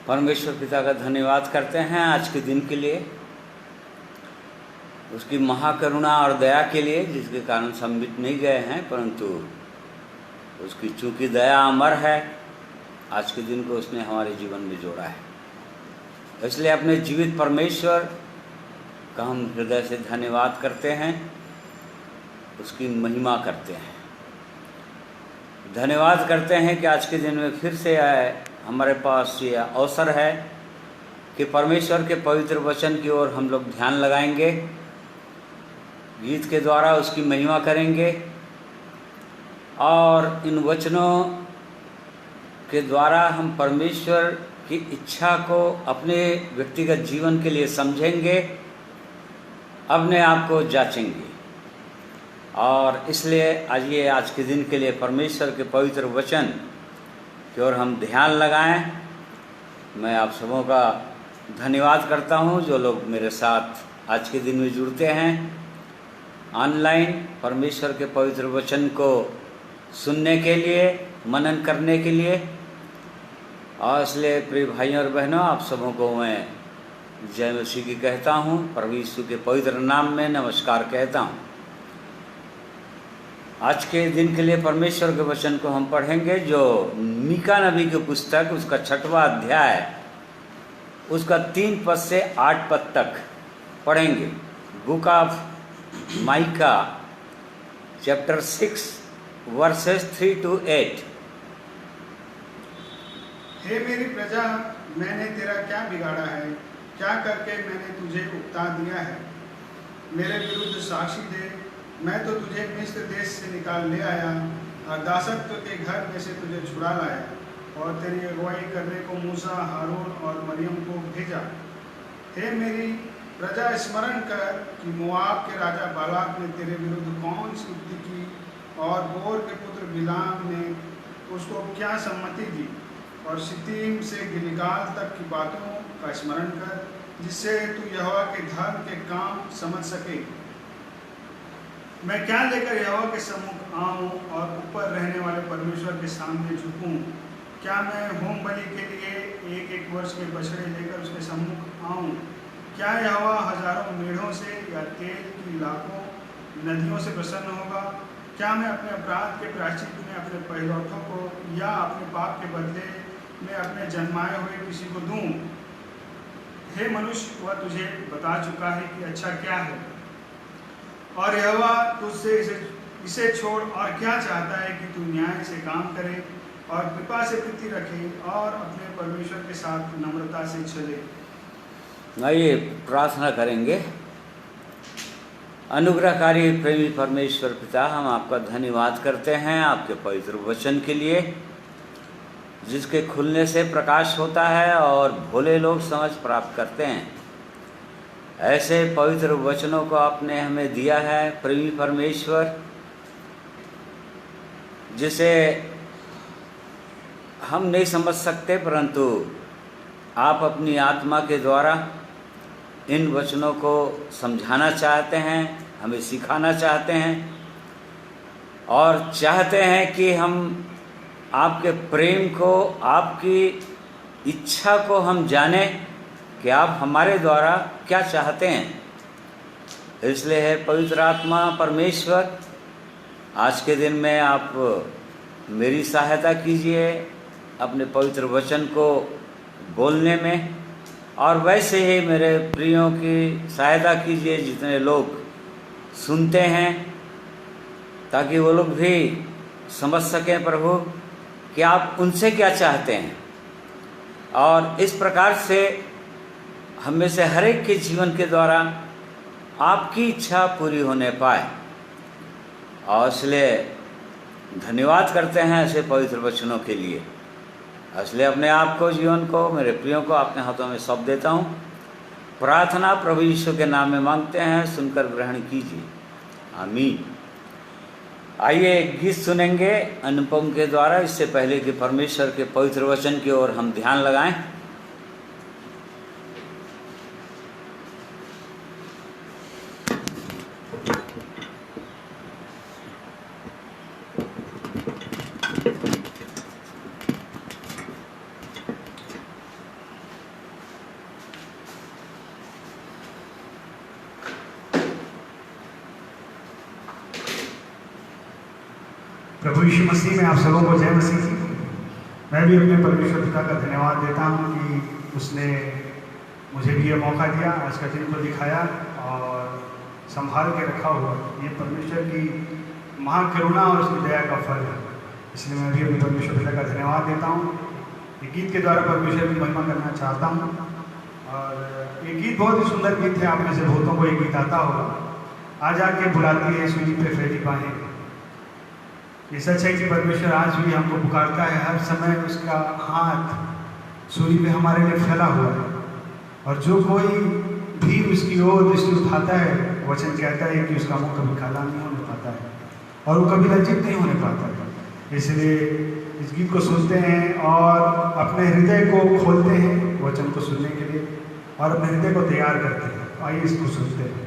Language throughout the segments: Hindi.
परमेश्वर पिता का धन्यवाद करते हैं आज के दिन के लिए, उसकी महाकरुणा और दया के लिए, जिसके कारण हम मिट नहीं गए हैं, परंतु उसकी चूंकि दया अमर है, आज के दिन को उसने हमारे जीवन में जोड़ा है। इसलिए अपने जीवित परमेश्वर का हम हृदय से धन्यवाद करते हैं, उसकी महिमा करते हैं। धन्यवाद करते हैं कि आज के दिन में फिर से हमारे पास ये अवसर है कि परमेश्वर के पवित्र वचन की ओर हम लोग ध्यान लगाएंगे, गीत के द्वारा उसकी महिमा करेंगे और इन वचनों के द्वारा हम परमेश्वर की इच्छा को अपने व्यक्तिगत जीवन के लिए समझेंगे, अपने आप को जांचेंगे। और इसलिए आज के दिन के लिए परमेश्वर के पवित्र वचन की ओर हम ध्यान लगाएं। मैं आप सबों का धन्यवाद करता हूं जो लोग मेरे साथ आज के दिन में जुड़ते हैं ऑनलाइन, परमेश्वर के पवित्र वचन को सुनने के लिए, मनन करने के लिए। और इसलिए प्रिय भाइयों और बहनों, आप सबों को मैं जय मसीह की कहता हूँ, प्रभु यीशु के पवित्र नाम में नमस्कार कहता हूँ। आज के दिन के लिए परमेश्वर के वचन को हम पढ़ेंगे जो मीका नबी की पुस्तक, उसका 6वां अध्याय, उसका 3 पद से 8 पद तक पढ़ेंगे। Book of mica chapter 6 versus 3 to 8। हे मेरी प्रजा, मैंने तेरा क्या बिगाड़ा है? क्या करके मैंने तुझे उकता दिया है? मेरे विरुद्ध साक्षी दे। मैं तो तुझे मिस्र देश से निकाल ले आया और दासत्व के घर में से तुझे छुड़ा लाया और तेरी अगुवाई करने को मूसा, हारून और मरियम को भेजा। हे मेरी प्रजा, स्मरण कर कि मोआब के राजा बालाक ने तेरे विरुद्ध कौन सी युक्ति की और बोर के पुत्र बिलाम ने उसको क्या सम्मति दी। और शित्तीम से गिलगाल तक की बातों का स्मरण कर, जिससे तू यहोवा के धर्म के काम समझ सके। मैं क्या लेकर यहोवा के सम्मुख आऊं और ऊपर रहने वाले परमेश्वर के सामने झुकूं? क्या मैं होम बलि के लिए 1-1 वर्ष के बछड़े लेकर उसके सम्मुख आऊं? क्या यहोवा हजारों मेढ़ों से या तेल की लाखों नदियों से प्रसन्न होगा? क्या मैं अपने अपराध के प्रायश्चित में अपने पहिलौठों को या अपने पाप के बदले में अपने जन्माए हुए किसी को दूं? हे मनुष्य, वह तुझे बता चुका है कि अच्छा क्या है, और यहोवा तुझसे इसे छोड़ और क्या चाहता है कि तू न्याय से काम करे और कृपा से प्रीति रखे और अपने परमेश्वर के साथ नम्रता से चले। आइए प्रार्थना करेंगे। अनुग्रहकारी प्रेमी परमेश्वर पिता, हम आपका धन्यवाद करते हैं आपके पवित्र वचन के लिए, जिसके खुलने से प्रकाश होता है और भोले लोग समझ प्राप्त करते हैं। ऐसे पवित्र वचनों को आपने हमें दिया है प्रेमी परमेश्वर, जिसे हम नहीं समझ सकते, परंतु आप अपनी आत्मा के द्वारा इन वचनों को समझाना चाहते हैं, हमें सिखाना चाहते हैं और चाहते हैं कि हम आपके प्रेम को, आपकी इच्छा को हम जानें कि आप हमारे द्वारा क्या चाहते हैं। इसलिए है पवित्र आत्मा परमेश्वर, आज के दिन में आप मेरी सहायता कीजिए अपने पवित्र वचन को बोलने में, और वैसे ही मेरे प्रियों की सहायता कीजिए जितने लोग सुनते हैं, ताकि वो लोग भी समझ सकें प्रभु कि आप उनसे क्या चाहते हैं, और इस प्रकार से हम में से हर एक के जीवन के द्वारा आपकी इच्छा पूरी होने पाए। और इसलिए धन्यवाद करते हैं ऐसे पवित्र वचनों के लिए। इसलिए अपने आप को, जीवन को, मेरे प्रियों को अपने हाथों में सौंप देता हूँ। प्रार्थना प्रभु यीशु के नाम में मांगते हैं, सुनकर ग्रहण कीजिए, आमीन। आइए एक गीत सुनेंगे अनुपम के द्वारा, इससे पहले कि परमेश्वर के पवित्र वचन की ओर हम ध्यान लगाएं। प्रभु यीशु मसीह में आप सबों को जय मसीह। मैं भी अपने परमेश्वर पिता का धन्यवाद देता हूँ कि उसने मुझे भी ये मौका दिया, आज का दिन को दिखाया और संभाल के रखा हुआ। ये परमेश्वर की महाकरुणा और उसकी दया का फल है, इसलिए मैं भी अपने परमेश्वर पिता का धन्यवाद देता हूँ। ये गीत के द्वारा परमेश्वर की महिमा करना चाहता हूँ। और ये गीत बहुत ही सुंदर गीत है, आप में से बहुतों को ये गीत आता होगा। आज आके बुलाती है सूली पे फैली बाहें। ये सच है कि परमेश्वर आज भी हमको पुकारता है, हर समय उसका हाथ सूली पे हमारे लिए फैला हुआ है। और जो कोई भी उसकी ओर दृष्टि उठाता है, वचन कहता है कि उसका मुंह कभी काला नहीं होने पाता है और वो कभी लज्जित नहीं होने पाता है। इसलिए इस गीत को सुनते हैं और अपने हृदय को खोलते हैं वचन को सुनने के लिए और अपने हृदय को तैयार करते हैं। आइए इसको सुनते हैं।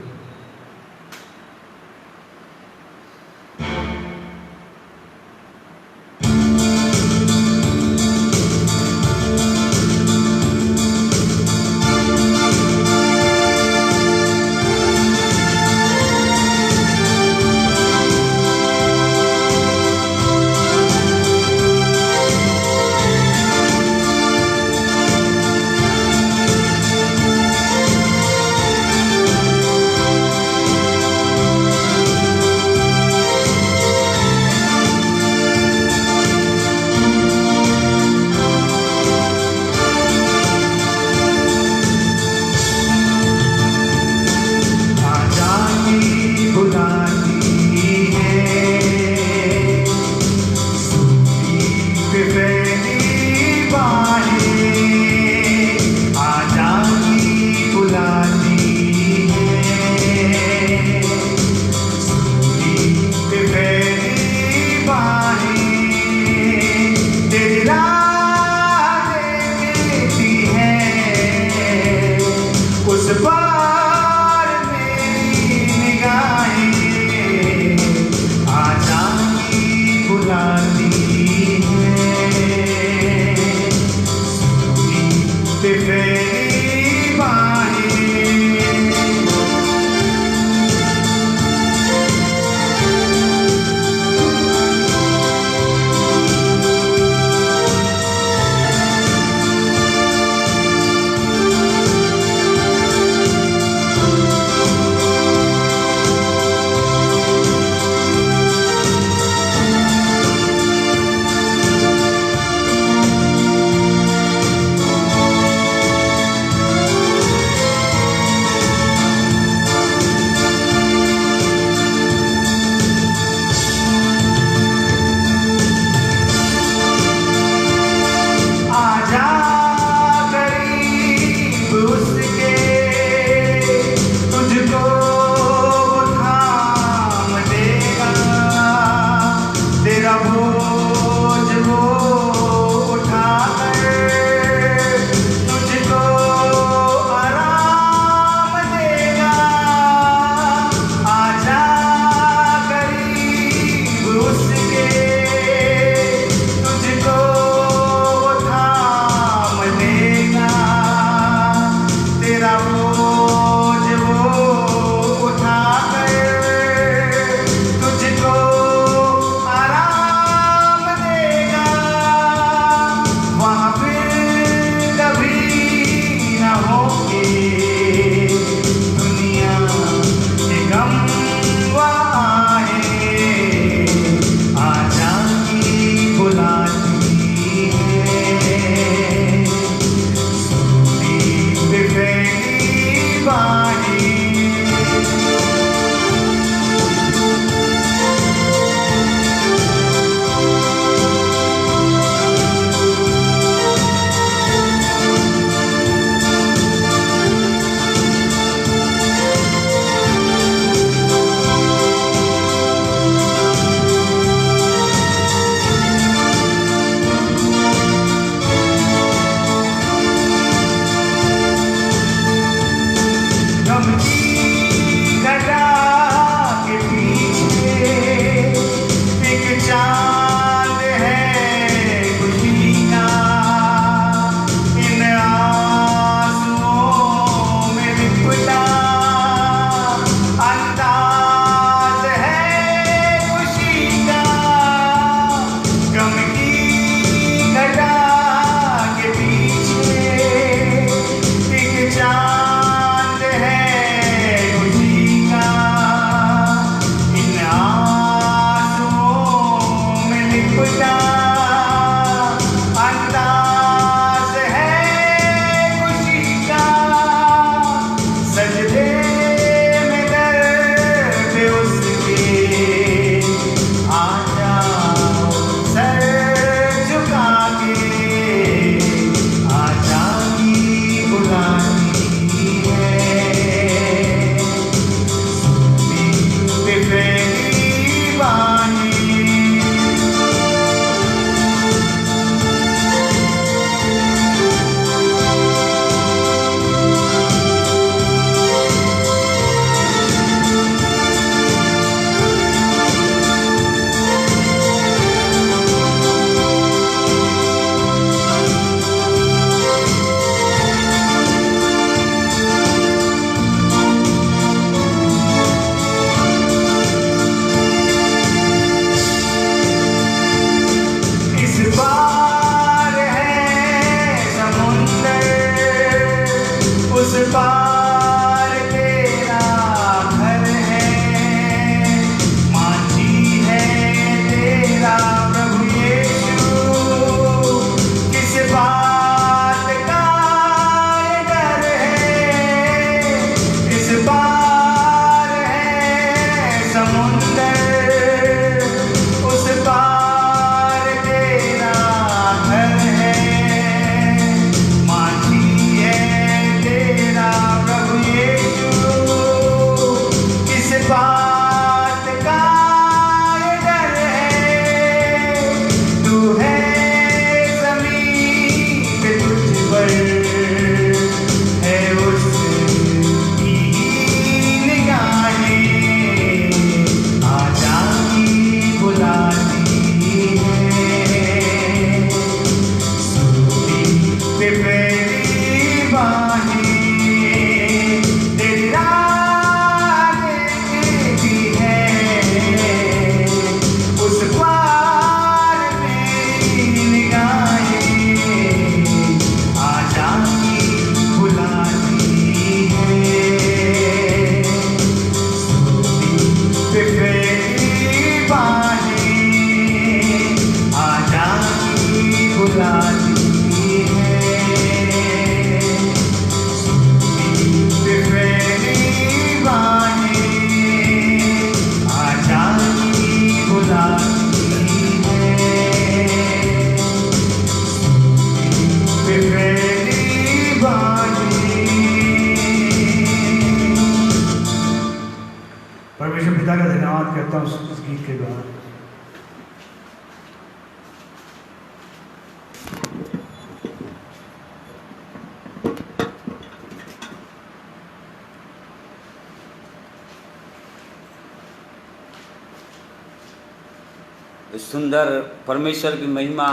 सुंदर परमेश्वर की महिमा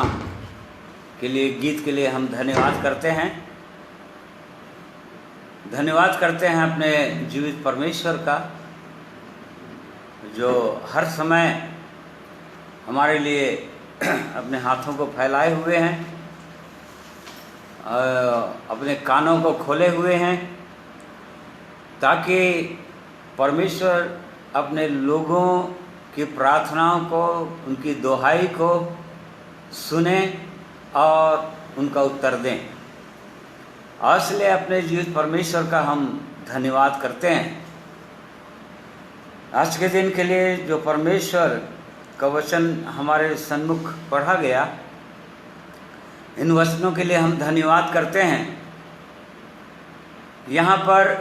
के लिए, गीत के लिए हम धन्यवाद करते हैं। धन्यवाद करते हैं अपने जीवित परमेश्वर का, जो हर समय हमारे लिए अपने हाथों को फैलाए हुए हैं, अपने कानों को खोले हुए हैं, ताकि परमेश्वर अपने लोगों की प्रार्थनाओं को, उनकी दुहाई को सुने और उनका उत्तर दें। इसलिए अपने जीवित परमेश्वर का हम धन्यवाद करते हैं। आज के दिन के लिए जो परमेश्वर का वचन हमारे सन्मुख पढ़ा गया, इन वचनों के लिए हम धन्यवाद करते हैं। यहाँ पर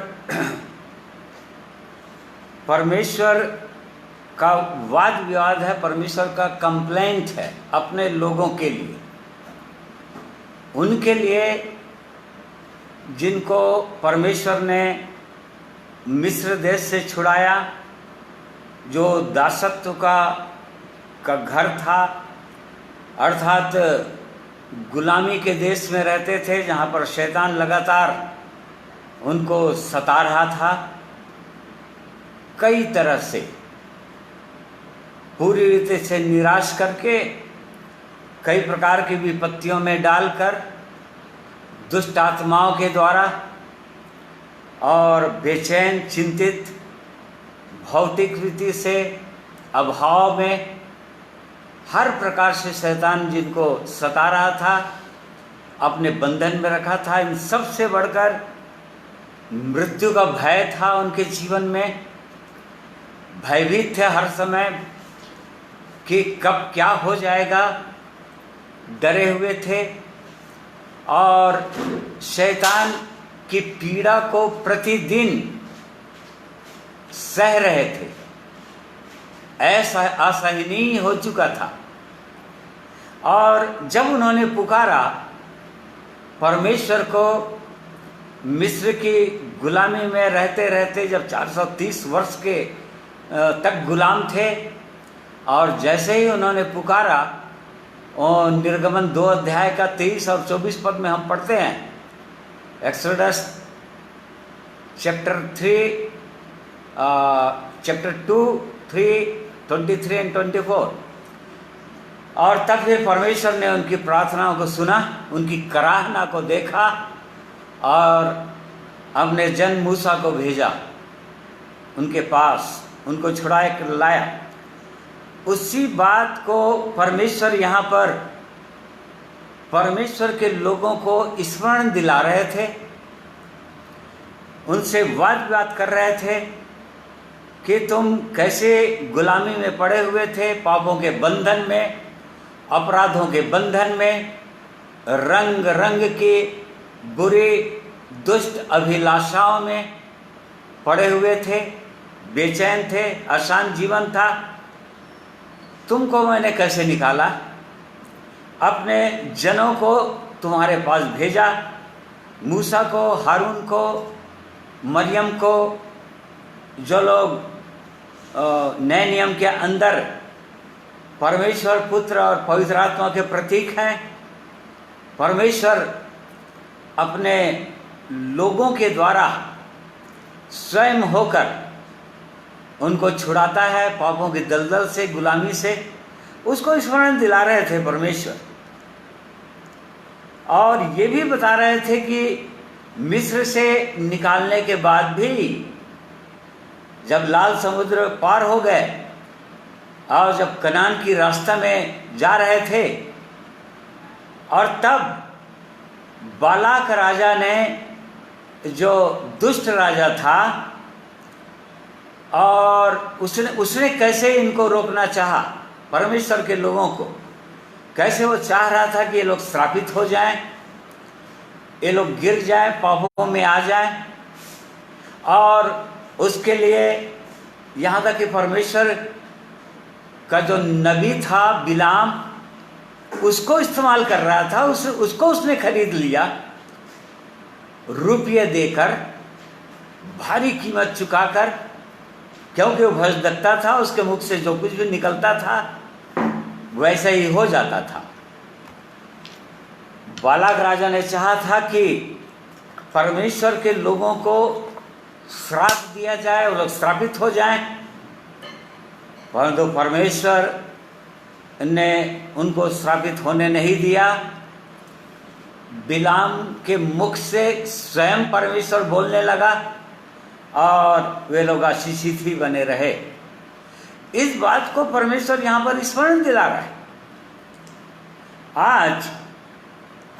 परमेश्वर का वाद विवाद है, परमेश्वर का कंप्लेंट है अपने लोगों के लिए, उनके लिए जिनको परमेश्वर ने मिस्र देश से छुड़ाया, जो दासत्व का घर था, अर्थात गुलामी के देश में रहते थे, जहाँ पर शैतान लगातार उनको सता रहा था, कई तरह से पूरी रीति से निराश करके, कई प्रकार की विपत्तियों में डालकर, दुष्ट आत्माओं के द्वारा और बेचैन, चिंतित, भौतिक रीति से अभाव में हर प्रकार से शैतान जिनको सता रहा था, अपने बंधन में रखा था। इन सब से बढ़कर मृत्यु का भय था उनके जीवन में, भयभीत थे हर समय कि कब क्या हो जाएगा, डरे हुए थे और शैतान की पीड़ा को प्रतिदिन सह रहे थे। ऐसा असहनीय हो चुका था। और जब उन्होंने पुकारा परमेश्वर को, मिस्र की गुलामी में रहते रहते जब 430 वर्ष के तक गुलाम थे, और जैसे ही उन्होंने पुकारा, और निर्गमन 2 अध्याय का 23 और 24 पद में हम पढ़ते हैं, एक्सोडस चैप्टर 2, 3, 23 एंड 24। और तब फिर परमेश्वर ने उनकी प्रार्थनाओं को सुना, उनकी कराहना को देखा और अपने जन मूसा को भेजा उनके पास, उनको छुड़ाए कर लाया। उसी बात को परमेश्वर यहाँ पर परमेश्वर के लोगों को स्मरण दिला रहे थे, उनसे वाद विवाद कर रहे थे कि तुम कैसे गुलामी में पड़े हुए थे, पापों के बंधन में, अपराधों के बंधन में, रंग रंग की बुरी दुष्ट अभिलाषाओं में पड़े हुए थे, बेचैन थे, अशांत जीवन था। तुमको मैंने कैसे निकाला, अपने जनों को तुम्हारे पास भेजा, मूसा को, हारून को, मरियम को, जो लोग नए नियम के अंदर परमेश्वर पुत्र और पवित्र आत्मा के प्रतीक हैं। परमेश्वर अपने लोगों के द्वारा स्वयं होकर उनको छुड़ाता है पापों की दलदल से, गुलामी से। उसको स्मरण दिला रहे थे परमेश्वर, और ये भी बता रहे थे कि मिस्र से निकालने के बाद भी जब लाल समुद्र पार हो गए और जब कनान की रास्ता में जा रहे थे, और तब बालाक राजा ने, जो दुष्ट राजा था, और उसने कैसे इनको रोकना चाहा, परमेश्वर के लोगों को कैसे वो चाह रहा था कि ये लोग श्रापित हो जाएं, ये लोग गिर जाएं, पापों में आ जाएं। और उसके लिए यहाँ तक कि परमेश्वर का जो नबी था बिलाम, उसको इस्तेमाल कर रहा था, उसको उसने खरीद लिया रुपये देकर, भारी कीमत चुकाकर, क्योंकि वो भजदत्ता था, उसके मुख से जो कुछ भी निकलता था वैसे ही हो जाता था। बालाक राजा ने चाहा था कि परमेश्वर के लोगों को श्राप दिया जाए, वो लोग श्रापित हो जाएं, परंतु परमेश्वर ने उनको श्रापित होने नहीं दिया। बिलाम के मुख से स्वयं परमेश्वर बोलने लगा और वे लोग आशीषित ही बने रहे। इस बात को परमेश्वर यहाँ पर स्मरण दिला रहा है। आज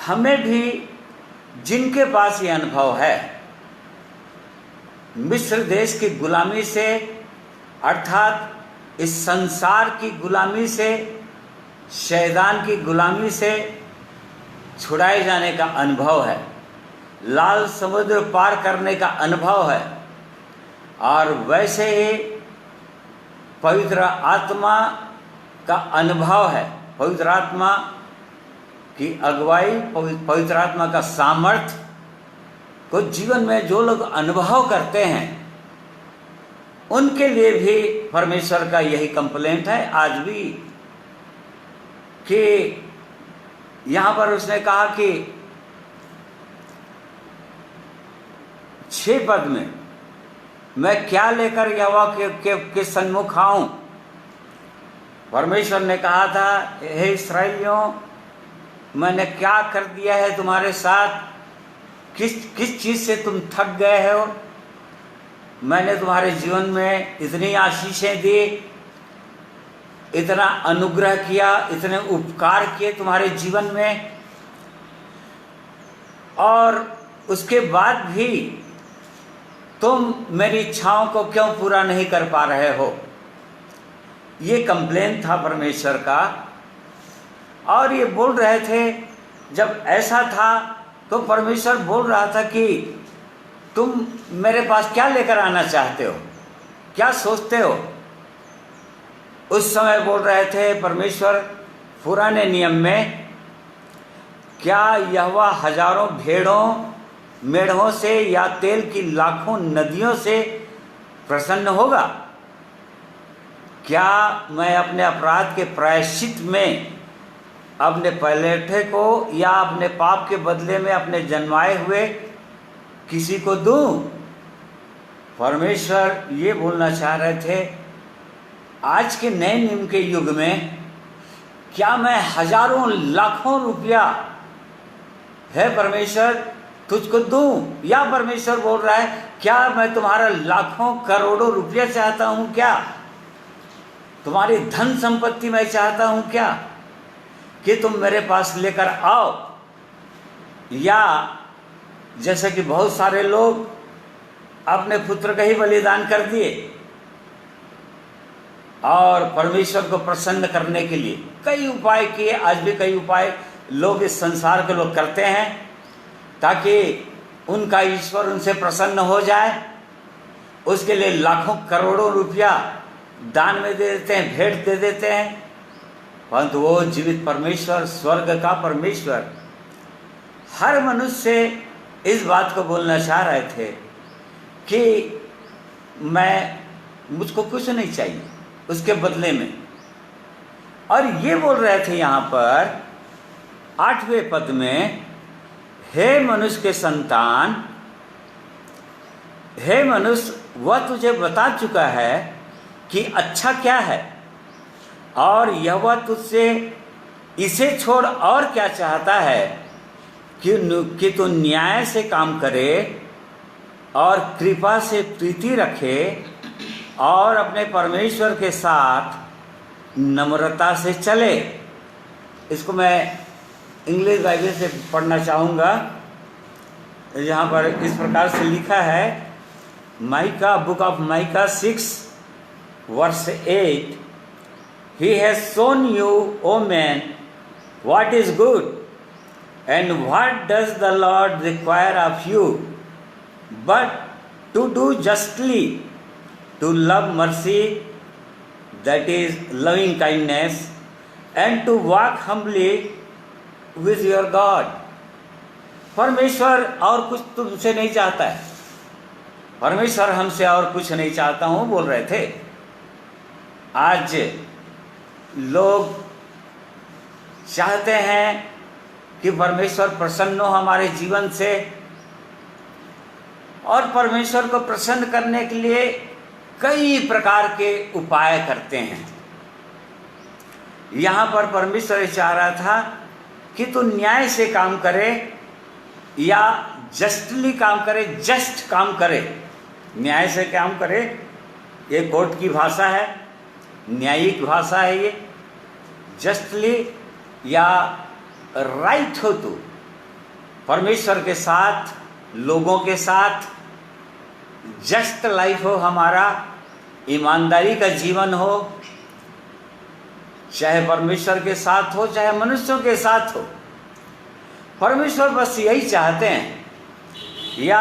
हमें भी जिनके पास ये अनुभव है, मिस्र देश की गुलामी से, अर्थात इस संसार की गुलामी से, शैतान की गुलामी से छुड़ाए जाने का अनुभव है, लाल समुद्र पार करने का अनुभव है, और वैसे ही पवित्र आत्मा का अनुभव है। पवित्र आत्मा की अगुवाई, पवित्र आत्मा का सामर्थ्य को जीवन में जो लोग अनुभव करते हैं, उनके लिए भी परमेश्वर का यही कंप्लेंट है आज भी, कि यहाँ पर उसने कहा कि 6 पद में, मैं क्या लेकर यहोवा के सन्मुख आऊं। परमेश्वर ने कहा था, हे इस्राएलियों, मैंने क्या कर दिया है तुम्हारे साथ, किस चीज से तुम थक गए हो। मैंने तुम्हारे जीवन में इतनी आशीषें दी, इतना अनुग्रह किया, इतने उपकार किए तुम्हारे जीवन में, और उसके बाद भी तुम मेरी इच्छाओं को क्यों पूरा नहीं कर पा रहे हो। ये कंप्लेन था परमेश्वर का। और ये बोल रहे थे, जब ऐसा था तो परमेश्वर बोल रहा था कि तुम मेरे पास क्या लेकर आना चाहते हो, क्या सोचते हो। उस समय बोल रहे थे परमेश्वर पुराने नियम में, क्या यहोवा हजारों भेड़ों मेढ़ों से या तेल की लाखों नदियों से प्रसन्न होगा। क्या मैं अपने अपराध के प्रायश्चित में अपने पहलेठे को या अपने पाप के बदले में अपने जन्माए हुए किसी को दूं। परमेश्वर ये बोलना चाह रहे थे, आज के नए नियम के युग में क्या मैं हजारों लाखों रुपया है परमेश्वर तुझको दूं। या परमेश्वर बोल रहा है, क्या मैं तुम्हारा लाखों करोड़ों रुपया चाहता हूं क्या, तुम्हारी धन संपत्ति मैं चाहता हूं क्या कि तुम मेरे पास लेकर आओ। या जैसे कि बहुत सारे लोग अपने पुत्र का ही बलिदान कर दिए और परमेश्वर को प्रसन्न करने के लिए कई उपाय किए। आज भी कई उपाय लोग इस संसार के लोग करते हैं ताकि उनका ईश्वर उनसे प्रसन्न हो जाए। उसके लिए लाखों करोड़ों रुपया दान में दे देते हैं, भेंट दे देते हैं। परंतु वो जीवित परमेश्वर, स्वर्ग का परमेश्वर हर मनुष्य से इस बात को बोलना चाह रहे थे कि मुझको कुछ नहीं चाहिए उसके बदले में। और ये बोल रहे थे यहाँ पर 8वें पद में, हे मनुष्य के संतान, हे मनुष्य, वह तुझे बता चुका है कि अच्छा क्या है, और यह वह तुझसे इसे छोड़ और क्या चाहता है कि तू न्याय से काम करे और कृपा से प्रीति रखे और अपने परमेश्वर के साथ नम्रता से चले। इसको मैं इंग्लिश बाइबल से पढ़ना चाहूँगा। यहाँ पर इस प्रकार से लिखा है, Micah, book of Micah 6 verse 8, He has shown you, O man, what is good, and what does the Lord require of you, but to do justly, to love mercy, that is loving kindness, and to walk humbly with your God. परमेश्वर और कुछ तुमसे नहीं चाहता है, परमेश्वर हमसे और कुछ नहीं चाहता हूँ बोल रहे थे। आज लोग चाहते हैं कि परमेश्वर प्रसन्न हो हमारे जीवन से, और परमेश्वर को प्रसन्न करने के लिए कई प्रकार के उपाय करते हैं। यहाँ पर परमेश्वर चाह रहा था कि तू न्याय से काम करे या जस्टली काम करे, जस्ट काम करे। न्याय से काम करे, ये कोर्ट की भाषा है, न्यायिक भाषा है ये। जस्टली या राइट हो तू, परमेश्वर के साथ, लोगों के साथ जस्ट लाइफ हो हमारा, ईमानदारी का जीवन हो, चाहे परमेश्वर के साथ हो चाहे मनुष्यों के साथ हो। परमेश्वर बस यही चाहते हैं। या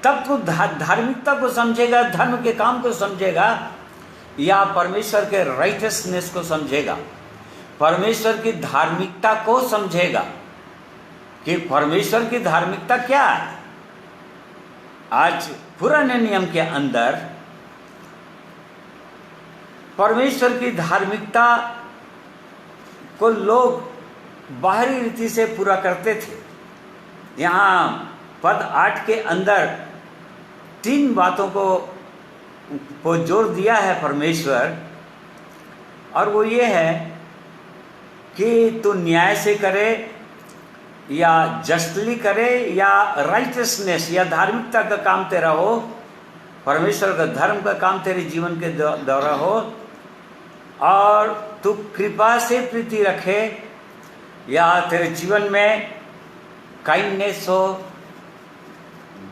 तब तो धार्मिकता को समझेगा, धर्म के काम को समझेगा, या परमेश्वर के राइटियसनेस को समझेगा, परमेश्वर की धार्मिकता को समझेगा कि परमेश्वर की धार्मिकता क्या है। आज पुराने नियम के अंदर परमेश्वर की धार्मिकता को लोग बाहरी रीति से पूरा करते थे। यहाँ पद 8 के अंदर 3 बातों को जोर दिया है परमेश्वर, और वो ये है कि तू न्याय से करे या जस्टली करे या राइटियसनेस या धार्मिकता का काम तेरा हो, परमेश्वर का धर्म का काम तेरे जीवन के द्वारा हो, और तू कृपा से प्रीति रखे, या तेरे जीवन में काइंडनेस हो,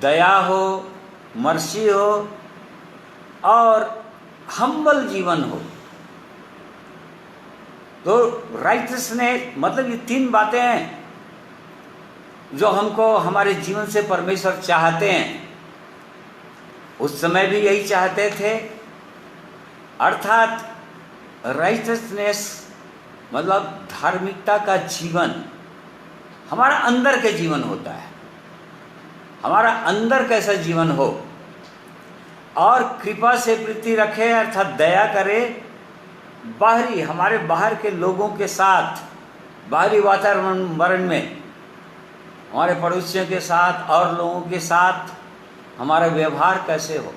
दया हो, मर्सी हो, और हम्बल जीवन हो। तो राइटियसनेस मतलब ये 3 बातें हैं जो हमको हमारे जीवन से परमेश्वर चाहते हैं। उस समय भी यही चाहते थे। अर्थात राइटियसनेस मतलब धार्मिकता का जीवन हमारा अंदर के जीवन होता है, हमारा अंदर कैसा जीवन हो, और कृपा से प्रीति रखे अर्थात दया करे बाहरी, हमारे बाहर के लोगों के साथ, बाहरी वातावरण में, हमारे पड़ोसियों के साथ और लोगों के साथ हमारा व्यवहार कैसे हो,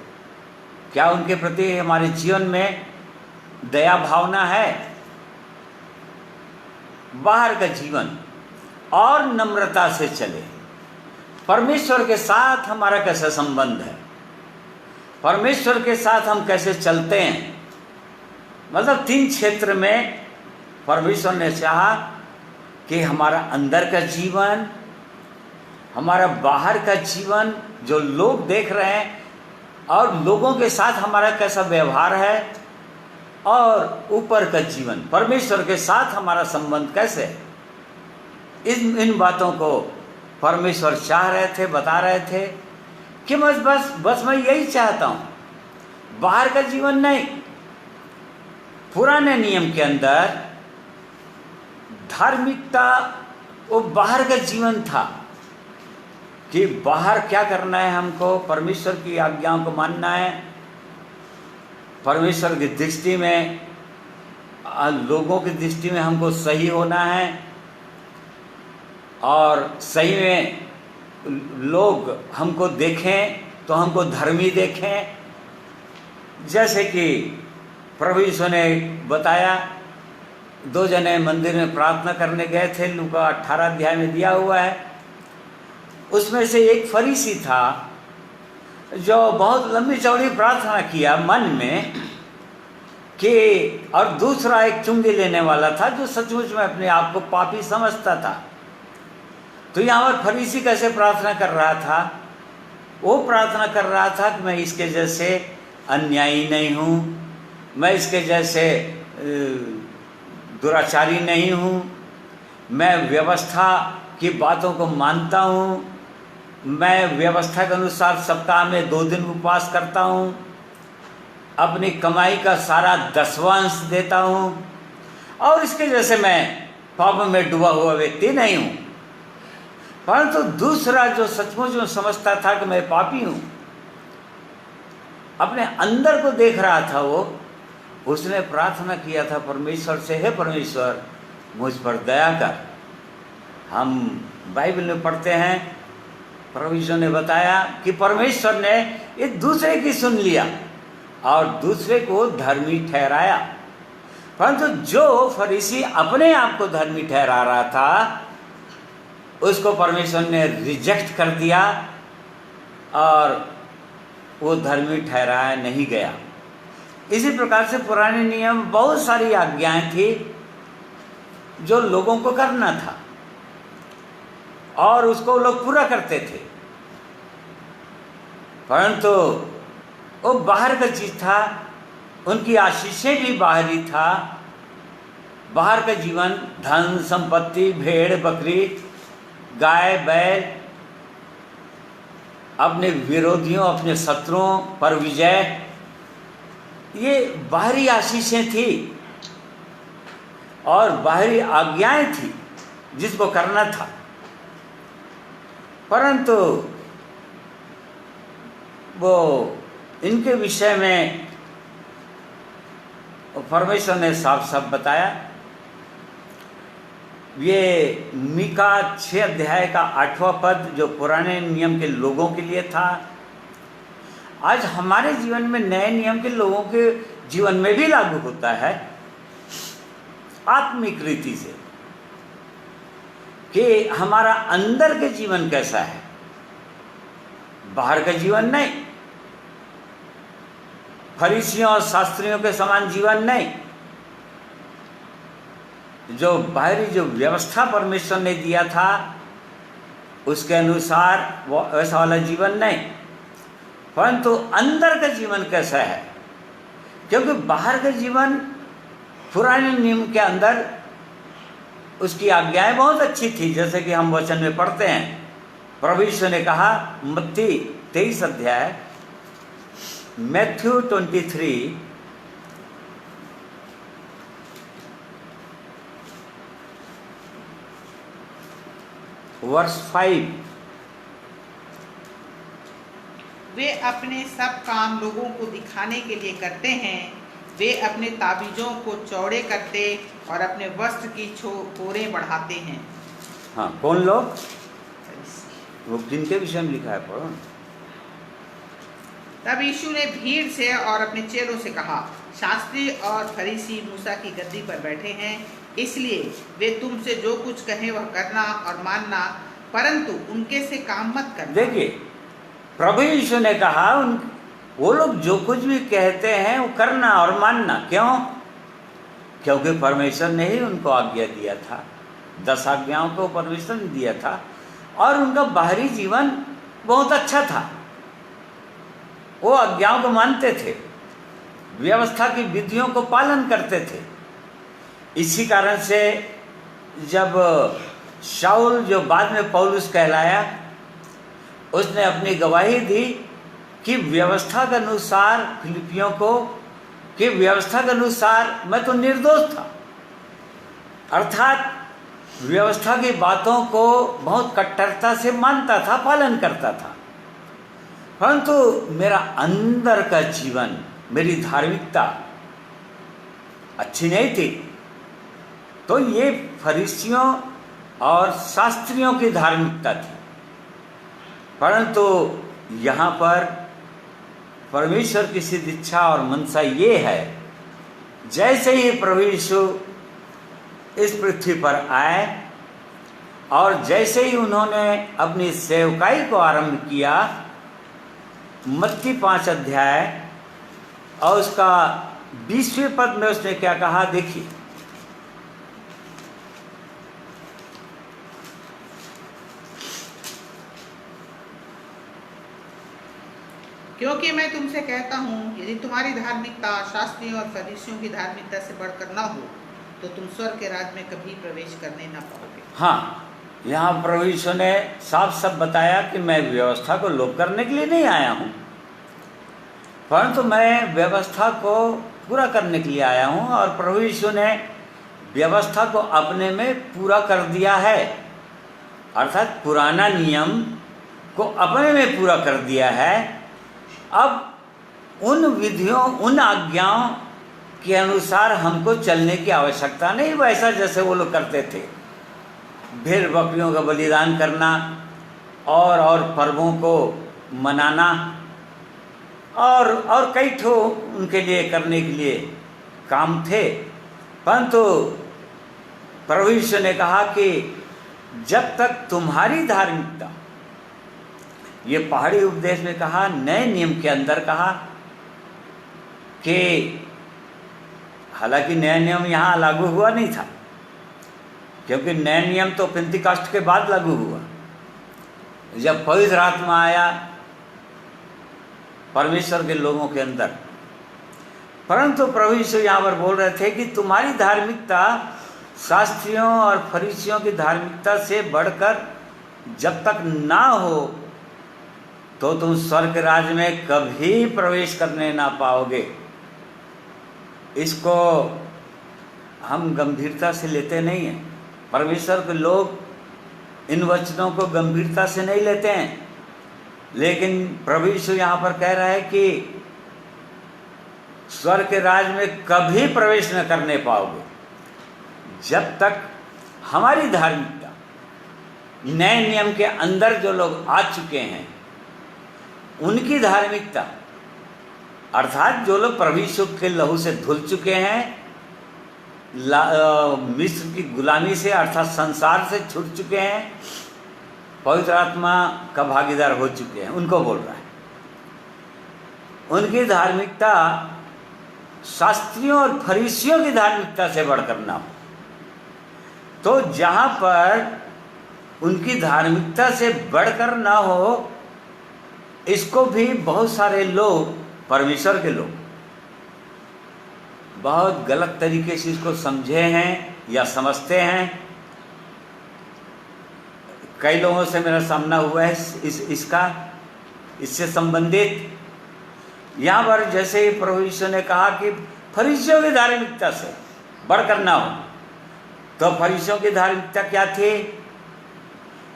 क्या उनके प्रति हमारे जीवन में दया भावना है, बाहर का जीवन, और नम्रता से चले। परमेश्वर के साथ हमारा कैसा संबंध है, परमेश्वर के साथ हम कैसे चलते हैं, मतलब 3 क्षेत्र में परमेश्वर ने चाहा कि हमारा अंदर का जीवन, हमारा बाहर का जीवन जो लोग देख रहे हैं, और लोगों के साथ हमारा कैसा व्यवहार है, और ऊपर का जीवन परमेश्वर के साथ हमारा संबंध कैसे है। इन बातों को परमेश्वर चाह रहे थे, बता रहे थे कि बस मैं यही चाहता हूँ, बाहर का जीवन नहीं। पुराने नियम के अंदर धार्मिकता वो बाहर का जीवन था कि बाहर क्या करना है, हमको परमेश्वर की आज्ञाओं को मानना है, परमेश्वर की दृष्टि में, लोगों की दृष्टि में हमको सही होना है, और सही में लोग हमको देखें तो हमको धर्मी देखें। जैसे कि प्रभु यीशु ने बताया, 2 जने मंदिर में प्रार्थना करने गए थे, लूका 18 अध्याय में दिया हुआ है। उसमें से एक फरीसी था जो बहुत लंबी चौड़ी प्रार्थना किया मन में कि, और दूसरा एक चुंगी लेने वाला था जो सचमुच में अपने आप को पापी समझता था। तो यहाँ पर फरीसी कैसे प्रार्थना कर रहा था, वो प्रार्थना कर रहा था कि मैं इसके जैसे अन्यायी नहीं हूँ, मैं इसके जैसे दुराचारी नहीं हूँ, मैं व्यवस्था की बातों को मानता हूँ, मैं व्यवस्था के अनुसार सप्ताह में 2 दिन उपवास करता हूँ, अपनी कमाई का सारा 10वां अंश देता हूँ, और इसके जैसे मैं पाप में डूबा हुआ व्यक्ति नहीं हूँ। परंतु दूसरा जो सचमुच में समझता था कि मैं पापी हूँ, अपने अंदर को देख रहा था, उसने प्रार्थना किया था परमेश्वर से, हे परमेश्वर मुझ पर दया कर। हम बाइबल में पढ़ते हैं, प्रभु यीशु ने बताया कि परमेश्वर ने एक दूसरे की सुन लिया और दूसरे को धर्मी ठहराया। परंतु जो फरीसी अपने आप को धर्मी ठहरा रहा था, उसको परमेश्वर ने रिजेक्ट कर दिया और वो धर्मी ठहराया नहीं गया। इसी प्रकार से पुराने नियम बहुत सारी आज्ञाएं थी जो लोगों को करना था और उसको लोग पूरा करते थे, परंतु वो बाहर का चीज था। उनकी आशीषें भी बाहरी था। बाहर का जीवन, धन संपत्ति, भेड़ बकरी, गाय बैल, अपने विरोधियों अपने शत्रुओं पर विजय, ये बाहरी आशीषें थी और बाहरी आज्ञाएं थी जिसको करना था। परंतु वो इनके विषय में परमेश्वर ने साफ साफ बताया। ये मीका 6 अध्याय का 8वां पद जो पुराने नियम के लोगों के लिए था, आज हमारे जीवन में नए नियम के लोगों के जीवन में भी लागू होता है, आत्मिक रीति से, कि हमारा अंदर के जीवन कैसा है, बाहर का जीवन नहीं। फरीसियों और शास्त्रियों के समान जीवन नहीं। जो बाहरी जो व्यवस्था परमेश्वर ने दिया था उसके अनुसार वो वैसा वाला जीवन नहीं, परंतु अंदर का जीवन कैसा है। क्योंकि बाहर का जीवन पुराने नियम के अंदर उसकी आज्ञाएं बहुत अच्छी थी, जैसे कि हम वचन में पढ़ते हैं। प्रभु यीशु ने कहा, मत्ती 23 अध्याय, मैथ्यू 23 वर्स 5, वे अपने सब काम लोगों को दिखाने के लिए करते हैं। वे अपने ताबीजों को चौड़े करते और अपने वस्त्र की कोरें बढ़ाते हैं। हाँ, कौन लोग? वो किनके विषय में लिखा है, पढ़ो। तब यीशु ने भीड़ से और अपने चेलों से कहा, शास्त्री और फरीसी मूसा की गद्दी पर बैठे हैं, इसलिए वे तुमसे जो कुछ कहें वह करना और मानना, परंतु उनके से काम मत करना। देखिए, प्रभु यीशु ने कहा वो लोग जो कुछ भी कहते हैं वो करना और मानना। क्यों? क्योंकि परमेश्वर ने ही उनको आज्ञा दिया था। 10 आज्ञाओं को परमेश्वर ने दिया था और उनका बाहरी जीवन बहुत अच्छा था। वो आज्ञाओं को मानते थे, व्यवस्था की विधियों को पालन करते थे। इसी कारण से जब शाऊल, जो बाद में पौलुस कहलाया, उसने अपनी गवाही दी कि व्यवस्था के अनुसार फिलिपियों को, कि व्यवस्था के अनुसार मैं तो निर्दोष था, अर्थात व्यवस्था की बातों को बहुत कट्टरता से मानता था, पालन करता था, परंतु मेरा अंदर का जीवन, मेरी धार्मिकता अच्छी नहीं थी। तो ये फरीसियों और शास्त्रियों की धार्मिकता थी। परंतु यहाँ पर परमेश्वर की सिद्ध इच्छा और मनसा ये है, जैसे ही प्रभु यीशु इस पृथ्वी पर आए और जैसे ही उन्होंने अपनी सेवकाई को आरंभ किया, मत्ती 5 अध्याय और उसका 20वें पद में उसने क्या कहा, देखिए। क्योंकि मैं तुमसे कहता हूँ, यदि तुम्हारी धार्मिकता शास्त्रियों और फरीसियों की धार्मिकता से बढ़कर न हो तो तुम स्वर्ग के राज्य में कभी प्रवेश करने न पाओगे। हाँ, यहाँ प्रभु यीशु ने साफ साफ बताया कि मैं व्यवस्था को लोप करने के लिए नहीं आया हूँ, परंतु मैं व्यवस्था को पूरा करने के लिए आया हूँ। और प्रभु यीशु ने व्यवस्था को अपने में पूरा कर दिया है, अर्थात पुराना नियम को अपने में पूरा कर दिया है। अब उन विधियों, उन आज्ञाओं के अनुसार हमको चलने की आवश्यकता नहीं, वैसा जैसे वो लोग करते थे, भेड़ बकरियों का बलिदान करना और पर्वों को मनाना और कई ठो उनके लिए करने के लिए काम थे। परंतु प्रभु यीशु ने कहा कि जब तक तुम्हारी धार्मिकता, ये पहाड़ी उपदेश में कहा, नए नियम के अंदर कहा कि हालांकि नया नियम यहाँ लागू हुआ नहीं था, क्योंकि नया नियम तो पेंतिकॉस्ट के बाद लागू हुआ, जब पवित्र आत्मा आया परमेश्वर के लोगों के अंदर। परंतु प्रभु यीशु यहाँ पर बोल रहे थे कि तुम्हारी धार्मिकता शास्त्रियों और फरीसियों की धार्मिकता से बढ़कर जब तक ना हो तो तुम स्वर्ग राज्य में कभी प्रवेश करने ना पाओगे। इसको हम गंभीरता से लेते नहीं हैं। परमेश्वर के लोग इन वचनों को गंभीरता से नहीं लेते हैं, लेकिन प्रभु यीशु यहाँ पर कह रहा है कि स्वर्ग के राज्य में कभी प्रवेश न करने पाओगे जब तक हमारी धार्मिकता, नए नियम के अंदर जो लोग आ चुके हैं उनकी धार्मिकता, अर्थात जो लोग प्रभु यीशु के लहू से धुल चुके हैं, मिस्र की गुलामी से अर्थात संसार से छूट चुके हैं, पवित्र आत्मा का भागीदार हो चुके हैं, उनको बोल रहा है। उनकी धार्मिकता शास्त्रियों और फरीसियों की धार्मिकता से बढ़कर ना हो। तो जहाँ पर उनकी धार्मिकता से बढ़कर ना हो, इसको भी बहुत सारे लोग, परमेश्वर के लोग, बहुत गलत तरीके से इसको समझे हैं या समझते हैं। कई लोगों से मेरा सामना हुआ है इससे संबंधित। यहाँ पर जैसे ही प्रभु यीशु ने कहा कि फरीसियों की धार्मिकता से बढ़कर ना हो, तो फरीसियों की धार्मिकता क्या थी?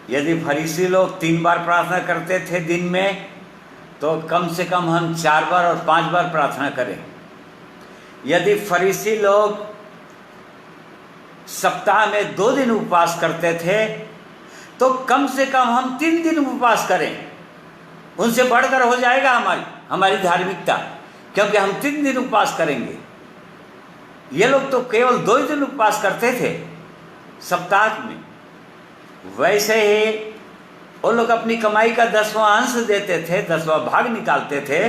यदि फरीसी लोग 3 बार प्रार्थना करते थे दिन में, तो कम से कम हम 4 बार और 5 बार प्रार्थना करें। यदि फरीसी लोग सप्ताह में 2 दिन उपवास करते थे, तो कम से कम हम 3 दिन उपवास करें। उनसे बढ़कर हो जाएगा हमारी धार्मिकता, क्योंकि हम 3 दिन उपवास करेंगे। ये लोग तो केवल 2 दिन उपवास करते थे सप्ताह में। वैसे ही वो लोग अपनी कमाई का 10वां अंश देते थे, 10वां भाग निकालते थे।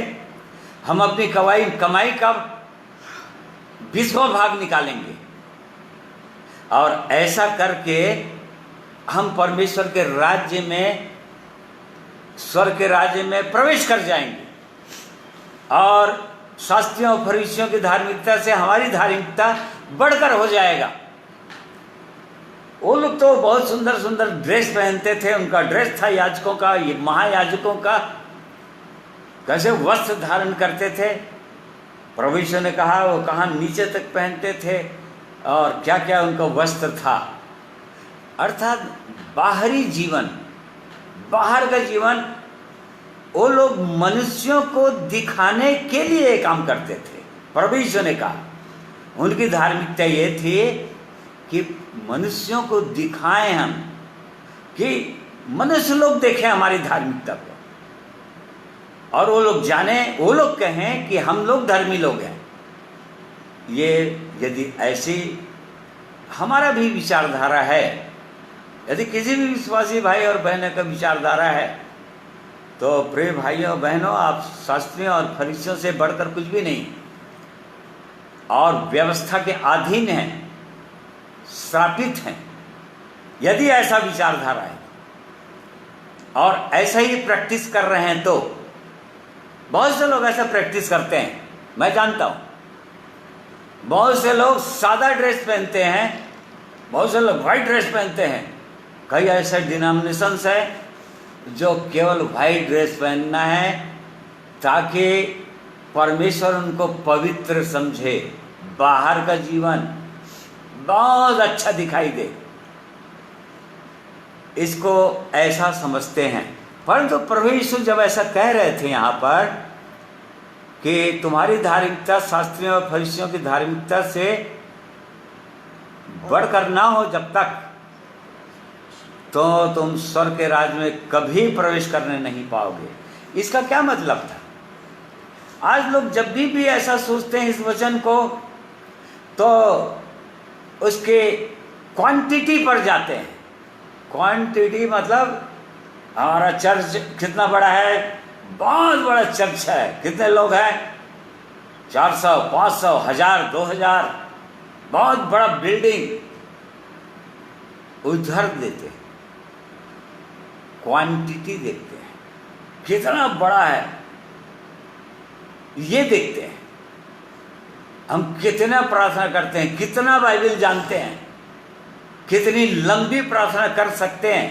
हम अपनी कमाई का 20वां भाग निकालेंगे, और ऐसा करके हम परमेश्वर के राज्य में, स्वर्ग के राज्य में प्रवेश कर जाएंगे। और शास्त्रियों और फरीसियों की धार्मिकता से हमारी धार्मिकता बढ़कर हो जाएगा। वो लोग तो बहुत सुंदर सुंदर ड्रेस पहनते थे, उनका ड्रेस था याजकों का, ये महायाजकों का, कैसे वस्त्र धारण करते थे। प्रभु यीशु ने कहा वो कहाँ नीचे तक पहनते थे और क्या क्या उनका वस्त्र था। अर्थात बाहरी जीवन, बाहर का जीवन वो लोग मनुष्यों को दिखाने के लिए काम करते थे। प्रभु यीशु ने कहा उनकी धार्मिकता ये थी कि मनुष्यों को दिखाएं हम, कि मनुष्य लोग देखें हमारी धार्मिकता को, और वो लोग जाने, वो लोग कहें कि हम लोग धर्मी लोग हैं। ये यदि ऐसी हमारा भी विचारधारा है, यदि किसी भी विश्वासी भाई और बहनों का विचारधारा है, तो प्रिय भाइयों बहनों, आप शास्त्रियों और फरीसियों से बढ़कर कुछ भी नहीं, और व्यवस्था के अधीन हैं, श्रापित हैं। यदि ऐसा विचारधारा है और ऐसा ही प्रैक्टिस कर रहे हैं, तो बहुत से लोग ऐसा प्रैक्टिस करते हैं, मैं जानता हूं। बहुत से लोग सादा ड्रेस पहनते हैं, बहुत से लोग वाइट ड्रेस पहनते हैं। कई ऐसे डिनोमिनेशंस है जो केवल वाइट ड्रेस पहनना है ताकि परमेश्वर उनको पवित्र समझे, बाहर का जीवन बहुत अच्छा दिखाई दे, इसको ऐसा समझते हैं। परंतु प्रभु यीशु जब ऐसा कह रहे थे यहाँ पर कि तुम्हारी धार्मिकता शास्त्रियों और फरीसियों की धार्मिकता से बढ़कर ना हो जब तक, तो तुम स्वर्ग के राज में कभी प्रवेश करने नहीं पाओगे। इसका क्या मतलब था? आज लोग जब भी ऐसा सोचते हैं इस वचन को, तो उसके क्वांटिटी पर जाते हैं। क्वांटिटी मतलब हमारा चर्च कितना बड़ा है, बहुत बड़ा चर्च है, कितने लोग हैं, 400, 500, 1000, 2000, बहुत बड़ा बिल्डिंग, उधर देते हैं। क्वांटिटी देखते हैं, कितना बड़ा है ये देखते हैं। हम कितना प्रार्थना करते हैं, कितना बाइबल जानते हैं, कितनी लंबी प्रार्थना कर सकते हैं,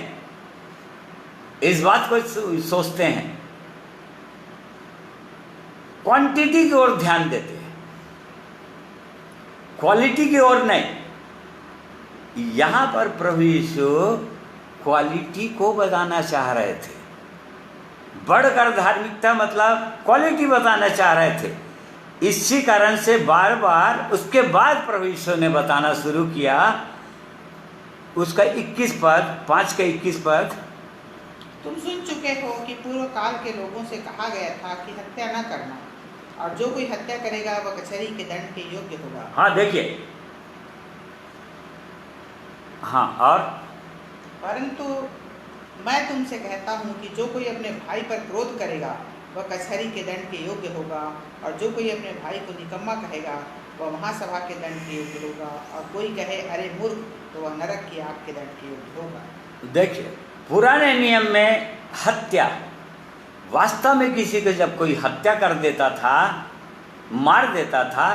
इस बात को सोचते हैं। क्वांटिटी की ओर ध्यान देते हैं, क्वालिटी की ओर नहीं। यहां पर प्रभु यीशु क्वालिटी को बताना चाह रहे थे। बढ़कर धार्मिकता मतलब क्वालिटी बताना चाह रहे थे। इसी कारण से बार बार उसके बाद प्रभु यीशु ने बताना शुरू किया। उसका 21 पद, 5 के 21 पद, तुम सुन चुके हो कि पूर्व काल के लोगों से कहा गया था कि हत्या न करना, और जो कोई हत्या करेगा वह कचहरी के दंड के योग्य होगा। हाँ देखिए, हाँ, और परंतु मैं तुमसे कहता हूँ कि जो कोई अपने भाई पर क्रोध करेगा वह कचहरी के दंड के योग्य होगा, और जो कोई अपने भाई को निकम्मा कहेगा वह महासभा के दंड के योग्य होगा, और कोई कहे अरे मूर्ख तो वह नरक की आग के दंड के योग्य होगा। देखिए, पुराने नियम में हत्या, वास्तव में किसी को जब कोई हत्या कर देता था, मार देता था,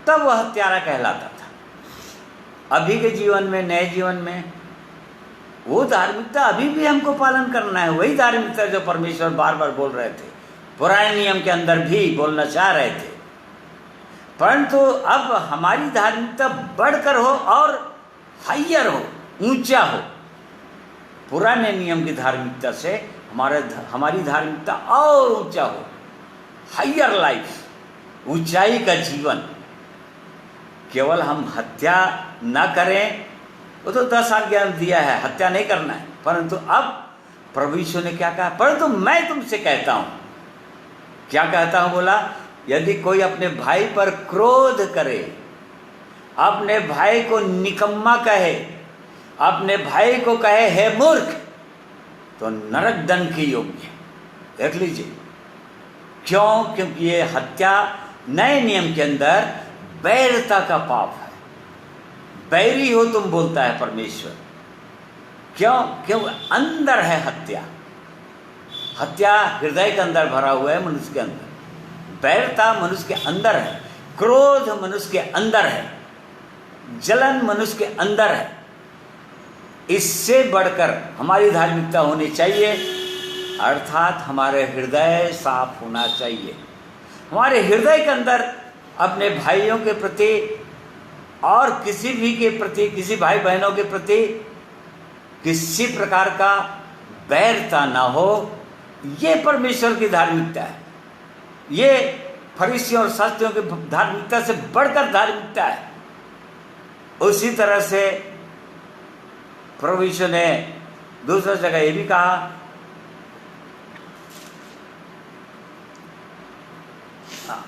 तब वह हत्यारा कहलाता था। अभी के जीवन में, नए जीवन में वो धार्मिकता अभी भी हमको पालन करना है। वही धार्मिकता जो परमेश्वर बार बार बोल रहे थे, पुराने नियम के अंदर भी बोलना चाह रहे थे। परंतु अब हमारी धार्मिकता बढ़कर हो और हायर हो, ऊंचा हो। पुराने नियम की धार्मिकता से हमारी धार्मिकता और ऊंचा हो, हायर लाइफ, ऊंचाई का जीवन। केवल हम हत्या न करें, वो तो 10 आज्ञा दिया है, हत्या नहीं करना है। परंतु अब प्रभु यीशु ने क्या कहा? परंतु मैं तुमसे कहता हूं, क्या कहता हूं? बोला, यदि कोई अपने भाई पर क्रोध करे, अपने भाई को निकम्मा कहे, अपने भाई को कहे हे मूर्ख, तो नरक दंड के योग्य। देख लीजिए, क्यों? क्योंकि ये हत्या नए नियम के अंदर बैरता का पाप है। बैरी हो तुम, बोलता है परमेश्वर। क्यों? क्यों अंदर है हत्या। हत्या हृदय के अंदर भरा हुआ है, मनुष्य के अंदर। बैरता मनुष्य के अंदर है, क्रोध मनुष्य के अंदर है, जलन मनुष्य के अंदर है। इससे बढ़कर हमारी धार्मिकता होनी चाहिए, अर्थात हमारे हृदय साफ होना चाहिए। हमारे हृदय के अंदर अपने भाइयों के प्रति और किसी भी के प्रति, किसी भाई बहनों के प्रति किसी प्रकार का बैरता ना हो। ये परमेश्वर की धार्मिकता है। ये फरीसियों और शास्त्रियों की धार्मिकता से बढ़कर धार्मिकता है। उसी तरह से प्रभु यीशु ने दूसरा जगह ये भी कहा,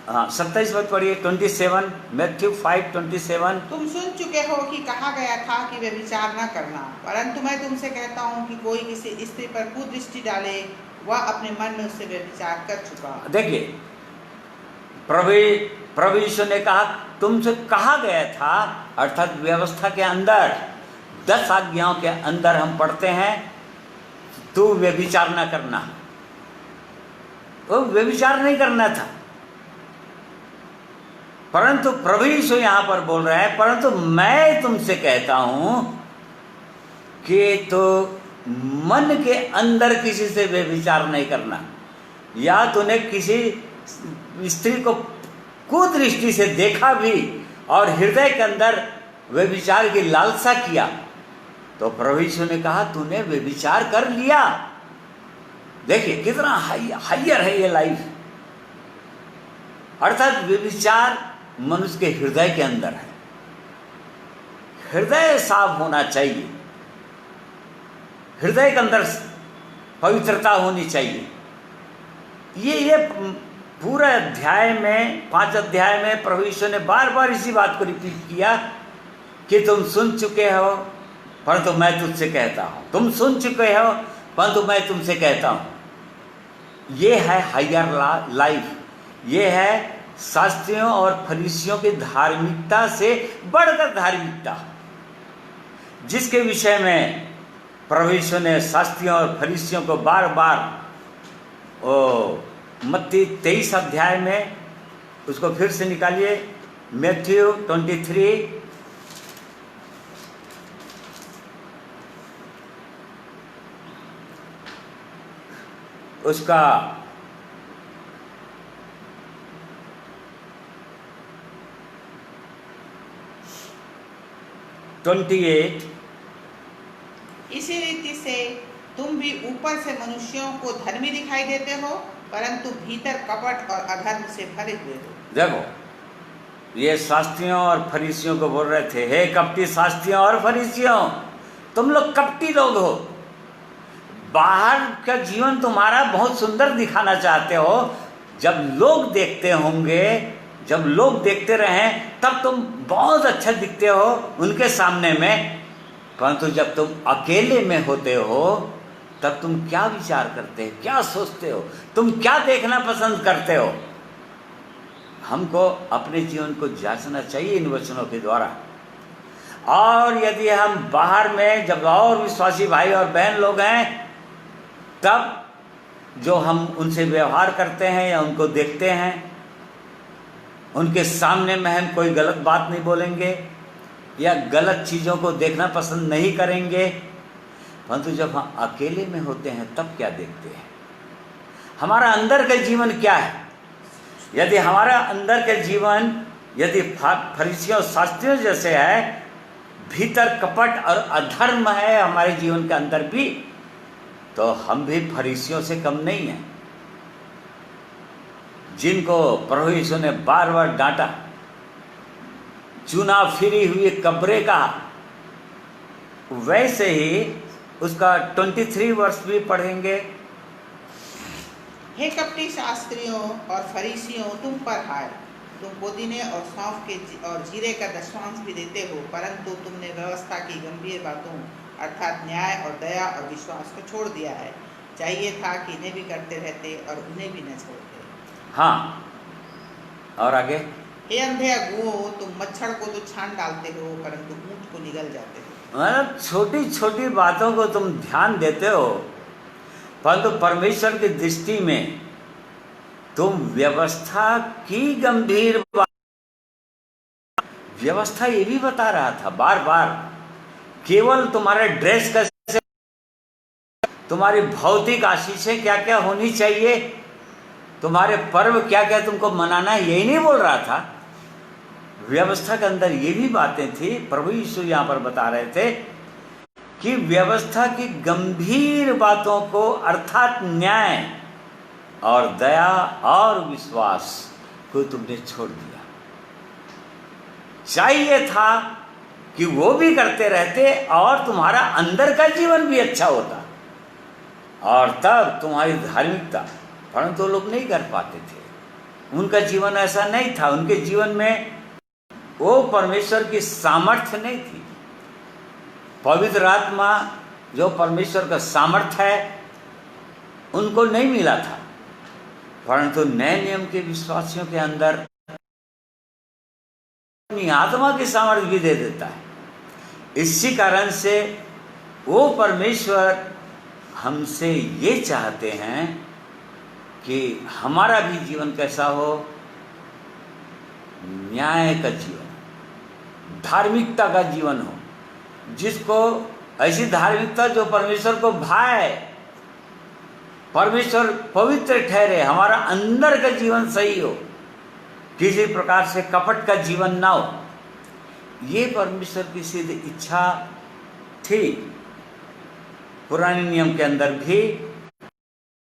हाँ 27 पद पढ़िए, 27, मैथ्यू 5:27। तुम सुन चुके हो कि कहा गया था कि वे विचार न करना, परंतु मैं तुमसे कहता हूँ कि कोई किसी स्त्री पर कुदृष्टि डाले वह अपने मन में उससे वे विचार कर चुका। देखिए, प्रभु यीशु ने कहा तुमसे कहा गया था, अर्थात व्यवस्था के अंदर 10 आज्ञाओं के अंदर हम पढ़ते हैं, तू व्यभिचार न करना। वो व्यभिचार नहीं करना था, परंतु प्रभु यीशु यहां पर बोल रहे हैं, परंतु मैं तुमसे कहता हूं कि तो मन के अंदर किसी से व्यभिचार नहीं करना। या तूने किसी स्त्री को कुदृष्टि से देखा भी और हृदय के अंदर व्यभिचार की लालसा किया, तो प्रभु यीशु ने कहा तूने व्यभिचार कर लिया। देखिए कितना हायर है ये लाइफ। अर्थात व्यभिचार मनुष्य के हृदय के अंदर है। हृदय साफ होना चाहिए, हृदय के अंदर पवित्रता होनी चाहिए। ये पूरा अध्याय में, 5 अध्याय में प्रभु यीशु ने बार बार इसी बात को रिपीट किया कि तुम सुन चुके हो परंतु मैं तुझसे कहता हूं, तुम सुन चुके हो परंतु मैं तुमसे कहता हूं। ये है हायर लाइफ, ये है शास्त्रियों और फरीसियों की धार्मिकता से बढ़कर धार्मिकता, जिसके विषय में प्रभु यीशु ने शास्त्रियों और फरीसियों को बार बार मत्ती 23 अध्याय में, उसको फिर से निकालिए, मैथ्यू 23 उसका 28। इसी रीति से तुम भी ऊपर से मनुष्यों को धर्मी दिखाई देते हो परंतु भीतर कपट और अधर्म से भरे हुए हो। देखो, ये शास्त्रियों और फरीसियों को बोल रहे थे, हे कपटी शास्त्रियों और फरीसियों, तुम लोग कपटी लोग हो। बाहर का जीवन तुम्हारा बहुत सुंदर दिखाना चाहते हो, जब लोग देखते होंगे, जब लोग देखते रहें तब तुम बहुत अच्छा दिखते हो उनके सामने में, परंतु जब तुम अकेले में होते हो तब तुम क्या विचार करते हो, क्या सोचते हो, तुम क्या देखना पसंद करते हो। हमको अपने जीवन को जांचना चाहिए इन वचनों के द्वारा। और यदि हम बाहर में जब और विश्वासी भाई और बहन लोग हैं, तब जो हम उनसे व्यवहार करते हैं या उनको देखते हैं, उनके सामने में हम कोई गलत बात नहीं बोलेंगे या गलत चीज़ों को देखना पसंद नहीं करेंगे, परंतु जब हम अकेले में होते हैं तब क्या देखते हैं, हमारा अंदर का जीवन क्या है। यदि हमारा अंदर का जीवन यदि फरीसियों शास्त्रियों जैसे है, भीतर कपट और अधर्म है हमारे जीवन के अंदर भी, तो हम भी फरीसियों से कम नहीं हैं, जिनको प्रभु यीशु ने बार बार डांटा, चुना फिरी हुई कब्रें कहा। वैसे ही उसका 23 वर्ष भी पढ़ेंगे। हे कपटी शास्त्रियों और फरीसियों, तुम पर हाय, तुम पुदीने और सौंफ के और जीरे का दशमांश भी देते हो, परंतु तुमने व्यवस्था की गंभीर बातों अर्थात न्याय और दया और विश्वास को छोड़ दिया है। चाहिए था कि इन्हें भी करते रहते और उन्हें भी न छोड़ते। हाँ, और आगे, हे अंधे अगुओं, तुम मच्छर को तो छान डालते हो परंतु ऊंट को निगल जाते हो। मतलब छोटी छोटी बातों को तुम ध्यान देते हो, परंतु परमेश्वर की दृष्टि में तुम व्यवस्था की गंभीर बात, व्यवस्था ये भी बता रहा था बार बार, केवल तुम्हारे ड्रेस कैसे, तुम्हारी भौतिक आशीषें क्या क्या होनी चाहिए, तुम्हारे पर्व क्या क्या तुमको मनाना है, यही नहीं बोल रहा था। व्यवस्था के अंदर ये भी बातें थी। प्रभु यीशु यहाँ पर बता रहे थे कि व्यवस्था की गंभीर बातों को अर्थात न्याय और दया और विश्वास को तुमने छोड़ दिया। चाहिए था कि वो भी करते रहते और तुम्हारा अंदर का जीवन भी अच्छा होता, और तब तुम्हारी धार्मिकता, परंतु लोग नहीं कर पाते थे। उनका जीवन ऐसा नहीं था, उनके जीवन में वो परमेश्वर की सामर्थ्य नहीं थी। पवित्र आत्मा जो परमेश्वर का सामर्थ्य है उनको नहीं मिला था, परंतु नए नियम के विश्वासियों के अंदर अपनी आत्मा की सामर्थ्य भी दे देता है। इसी कारण से वो परमेश्वर हमसे ये चाहते हैं कि हमारा भी जीवन कैसा हो, न्याय का जीवन, धार्मिकता का जीवन हो, जिसको ऐसी धार्मिकता जो परमेश्वर को भाए, परमेश्वर पवित्र ठहरे, हमारा अंदर का जीवन सही हो, किसी प्रकार से कपट का जीवन ना हो। ये परमेश्वर की सिद्ध इच्छा थी पुराने नियम के अंदर भी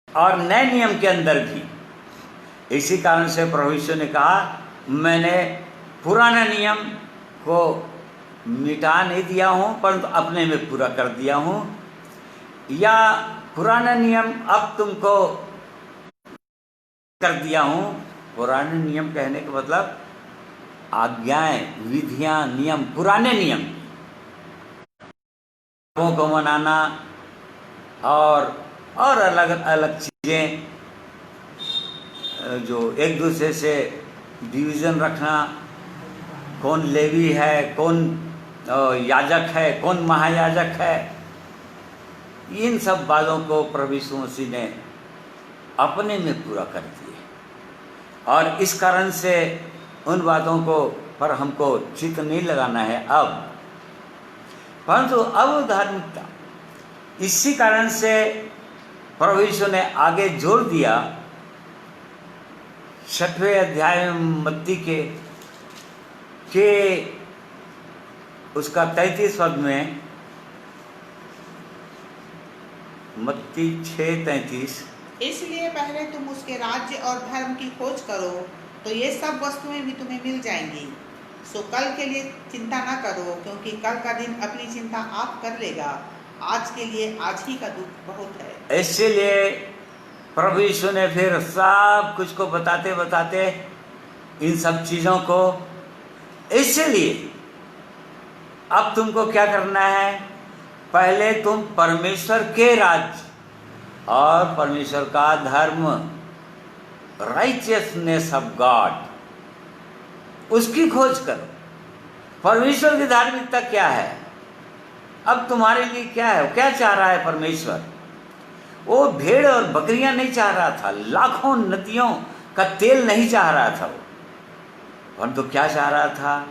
और नए नियम के अंदर भी। इसी कारण से प्रभु यीशु ने कहा, मैंने पुराना नियम को मिटा नहीं दिया हूँ, परंतु अपने में पूरा कर दिया हूँ। या पुराना नियम अब तुमको कर दिया हूँ। पुराने नियम कहने का मतलब आज्ञाएं, विधियां, नियम, पुराने नियम को मनाना और अलग अलग चीज़ें, जो एक दूसरे से डिवीज़न रखना, कौन लेवी है, कौन याजक है, कौन महायाजक है, इन सब बातों को प्रभु यीशु मसीह ने अपने में पूरा कर दिए। और इस कारण से उन बातों को पर हमको चित्त नहीं लगाना है अब, परंतु अब धार्मिकता। इसी कारण से प्रभु यीशु ने आगे जोड़ दिया 6वें अध्याय में मत्ती के उसका 33 पद में, मत्ती 6:33, इसलिए पहले तुम उसके राज्य और धर्म की खोज करो तो ये सब वस्तुएं भी तुम्हें मिल जाएंगी। सो कल के लिए चिंता न करो, क्योंकि कल का दिन अपनी चिंता आप कर लेगा। आज के लिए आज ही का दुख बहुत है। इसलिए प्रभु यीशु ने फिर सब कुछ को बताते बताते इन सब चीज़ों को, इसलिए अब तुमको क्या करना है, पहले तुम परमेश्वर के राज्य और परमेश्वर का धर्म, राइचियसनेस ऑफ गॉड, उसकी खोज करो। परमेश्वर की धार्मिकता क्या है, अब तुम्हारे लिए क्या है, क्या चाह रहा है परमेश्वर? वो भेड़ और बकरियां नहीं चाह रहा था, लाखों नदियों का तेल नहीं चाह रहा था वो, परंतु क्या चाह रहा था?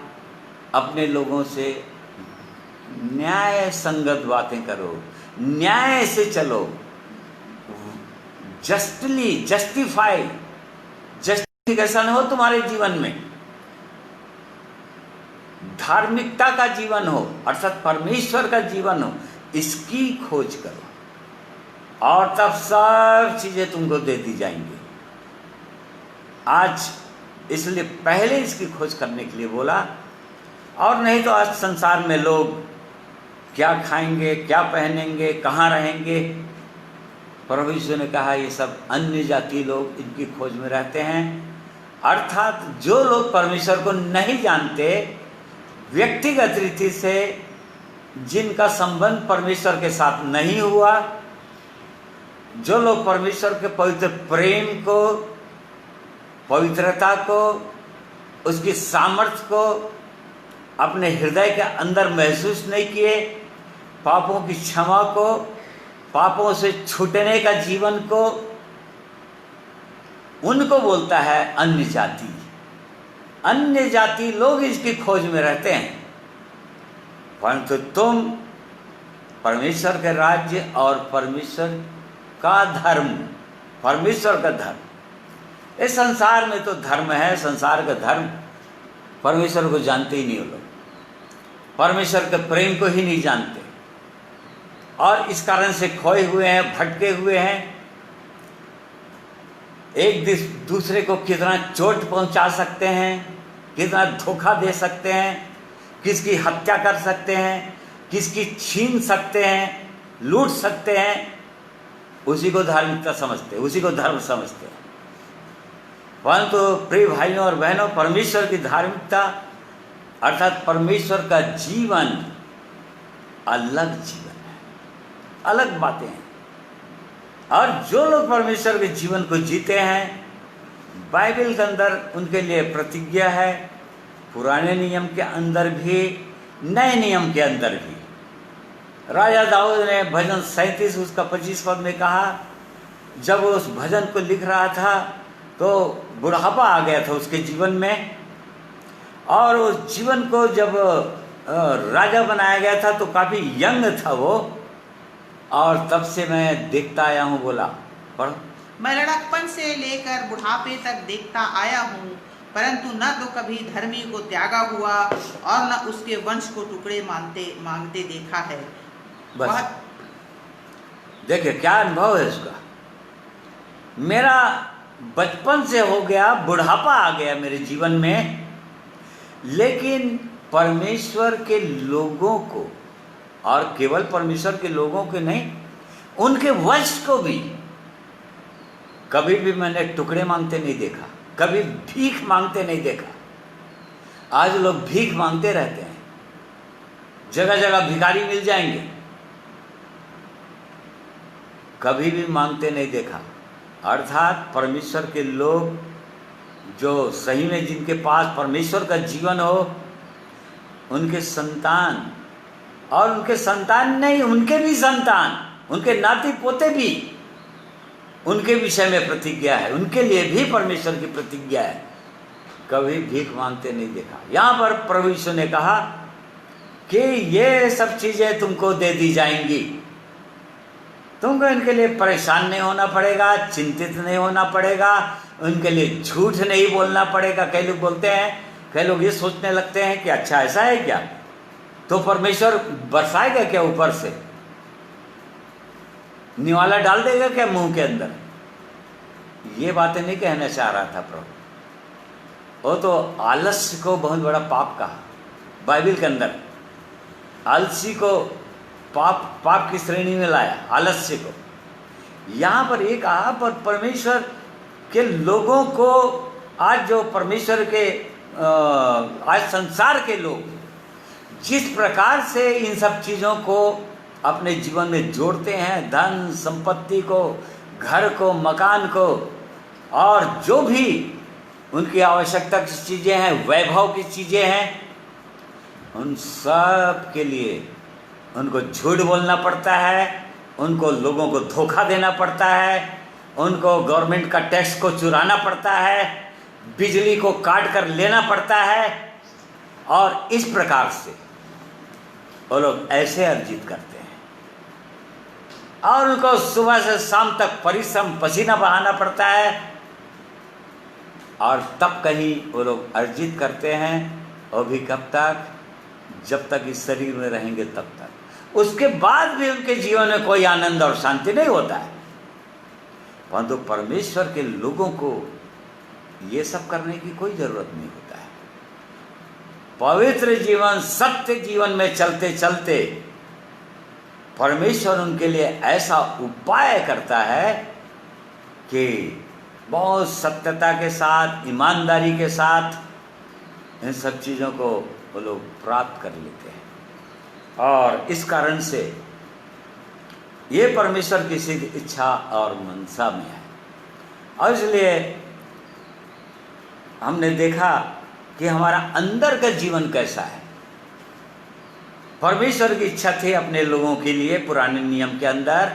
अपने लोगों से न्याय संगत बातें करो, न्याय से चलो, जस्टिफिकेशन हो तुम्हारे जीवन में, धार्मिकता का जीवन हो, अर्थात परमेश्वर का जीवन हो, इसकी खोज करो और तब सब चीजें तुमको दे दी जाएंगी। आज इसलिए पहले इसकी खोज करने के लिए बोला, और नहीं तो आज संसार में लोग क्या खाएंगे, क्या पहनेंगे, कहाँ रहेंगे, प्रभु यीशु ने कहा ये सब अन्य जाति लोग इनकी खोज में रहते हैं। अर्थात जो लोग परमेश्वर को नहीं जानते, व्यक्तिगत रीति से जिनका संबंध परमेश्वर के साथ नहीं हुआ, जो लोग परमेश्वर के पवित्र प्रेम को, पवित्रता को, उसकी सामर्थ्य को अपने हृदय के अंदर महसूस नहीं किए, पापों की क्षमा को, पापों से छूटने का जीवन को, उनको बोलता है अन्य जाति। अन्य जाति लोग इसकी खोज में रहते हैं, परंतु तुम परमेश्वर के राज्य और परमेश्वर का धर्म, परमेश्वर का धर्म। इस संसार में तो धर्म है, संसार का धर्म, परमेश्वर को जानते ही नहीं वो लोग, परमेश्वर के प्रेम को ही नहीं जानते, और इस कारण से खोए हुए हैं, भटके हुए हैं। एक दूसरे को कितना चोट पहुंचा सकते हैं, कितना धोखा दे सकते हैं, किसकी हत्या कर सकते हैं, किसकी छीन सकते हैं, लूट सकते हैं, उसी को धार्मिकता समझते हैं, उसी को धर्म समझते हैं। परंतु प्रिय भाइयों और बहनों, परमेश्वर की धार्मिकता अर्थात परमेश्वर का जीवन अलग जीवन है, अलग बातें हैं। और जो लोग परमेश्वर के जीवन को जीते हैं, बाइबल के अंदर उनके लिए प्रतिज्ञा है, पुराने नियम के अंदर भी, नए नियम के अंदर भी। राजा दाऊद ने भजन 37 उसका 25 पद में कहा, जब वो उस भजन को लिख रहा था तो बुढ़ापा आ गया था उसके जीवन में, और उस जीवन को जब राजा बनाया गया था तो काफ़ी यंग था वो, और तब से मैं देखता आया हूँ, बोला पढ़। मैं लड़कपन से लेकर बुढ़ापे तक देखता आया हूँ, परंतु न तो कभी धर्मी को त्यागा हुआ और न उसके वंश को टुकड़े मांगते देखा है। बस देखिए क्या अनुभव है उसका। मेरा बचपन से हो गया, बुढ़ापा आ गया मेरे जीवन में, लेकिन परमेश्वर के लोगों को, और केवल परमेश्वर के लोगों के नहीं, उनके वंश को भी कभी भी मैंने टुकड़े मांगते नहीं देखा, कभी भीख मांगते नहीं देखा। आज लोग भीख मांगते रहते हैं, जगह जगह भिखारी मिल जाएंगे, कभी भी मांगते नहीं देखा। अर्थात परमेश्वर के लोग जो सही में, जिनके पास परमेश्वर का जीवन हो, उनके संतान, और उनके संतान नहीं, उनके भी संतान, उनके नाती पोते भी, उनके विषय में प्रतिज्ञा है, उनके लिए भी परमेश्वर की प्रतिज्ञा है, कभी भीख मांगते नहीं देखा। यहाँ पर प्रभु यीशु ने कहा कि ये सब चीज़ें तुमको दे दी जाएंगी, तुमको इनके लिए परेशान नहीं होना पड़ेगा, चिंतित नहीं होना पड़ेगा, उनके लिए झूठ नहीं बोलना पड़ेगा। कई लोग बोलते हैं, कई लोग ये सोचने लगते हैं कि अच्छा ऐसा है क्या, तो परमेश्वर बरसाएगा क्या ऊपर से, निवाला डाल देगा क्या मुंह के अंदर। ये बातें नहीं कहना चाह रहा था प्रभु, वो तो आलस्य को बहुत बड़ा पाप कहा बाइबल के अंदर। आलसी को पाप की श्रेणी में लाया, आलस्य को। यहाँ पर एक कहा, पर परमेश्वर के लोगों को, आज जो परमेश्वर के आज संसार के लोग जिस प्रकार से इन सब चीज़ों को अपने जीवन में जोड़ते हैं, धन संपत्ति को, घर को, मकान को, और जो भी उनकी आवश्यकता की चीज़ें हैं, वैभव की चीज़ें हैं, उन सब के लिए उनको झूठ बोलना पड़ता है, उनको लोगों को धोखा देना पड़ता है, उनको गवर्नमेंट का टैक्स को चुराना पड़ता है, बिजली को काट कर लेना पड़ता है, और इस प्रकार से वो लोग ऐसे अर्जित करते हैं, और उनको सुबह से शाम तक परिश्रम, पसीना बहाना पड़ता है, और तब कहीं वो लोग अर्जित करते हैं, और भी कब तक, जब तक इस शरीर में रहेंगे तब तक। उसके बाद भी उनके जीवन में कोई आनंद और शांति नहीं होता है। परंतु परमेश्वर के लोगों को ये सब करने की कोई जरूरत नहीं होता है। पवित्र जीवन, सत्य जीवन में चलते चलते परमेश्वर उनके लिए ऐसा उपाय करता है कि बहुत सत्यता के साथ, ईमानदारी के साथ इन सब चीज़ों को वो लोग प्राप्त कर लेते हैं, और इस कारण से ये परमेश्वर की सिद्ध इच्छा और मनसा में है। और इसलिए हमने देखा कि हमारा अंदर का जीवन कैसा है। परमेश्वर की इच्छा थी अपने लोगों के लिए, पुराने नियम के अंदर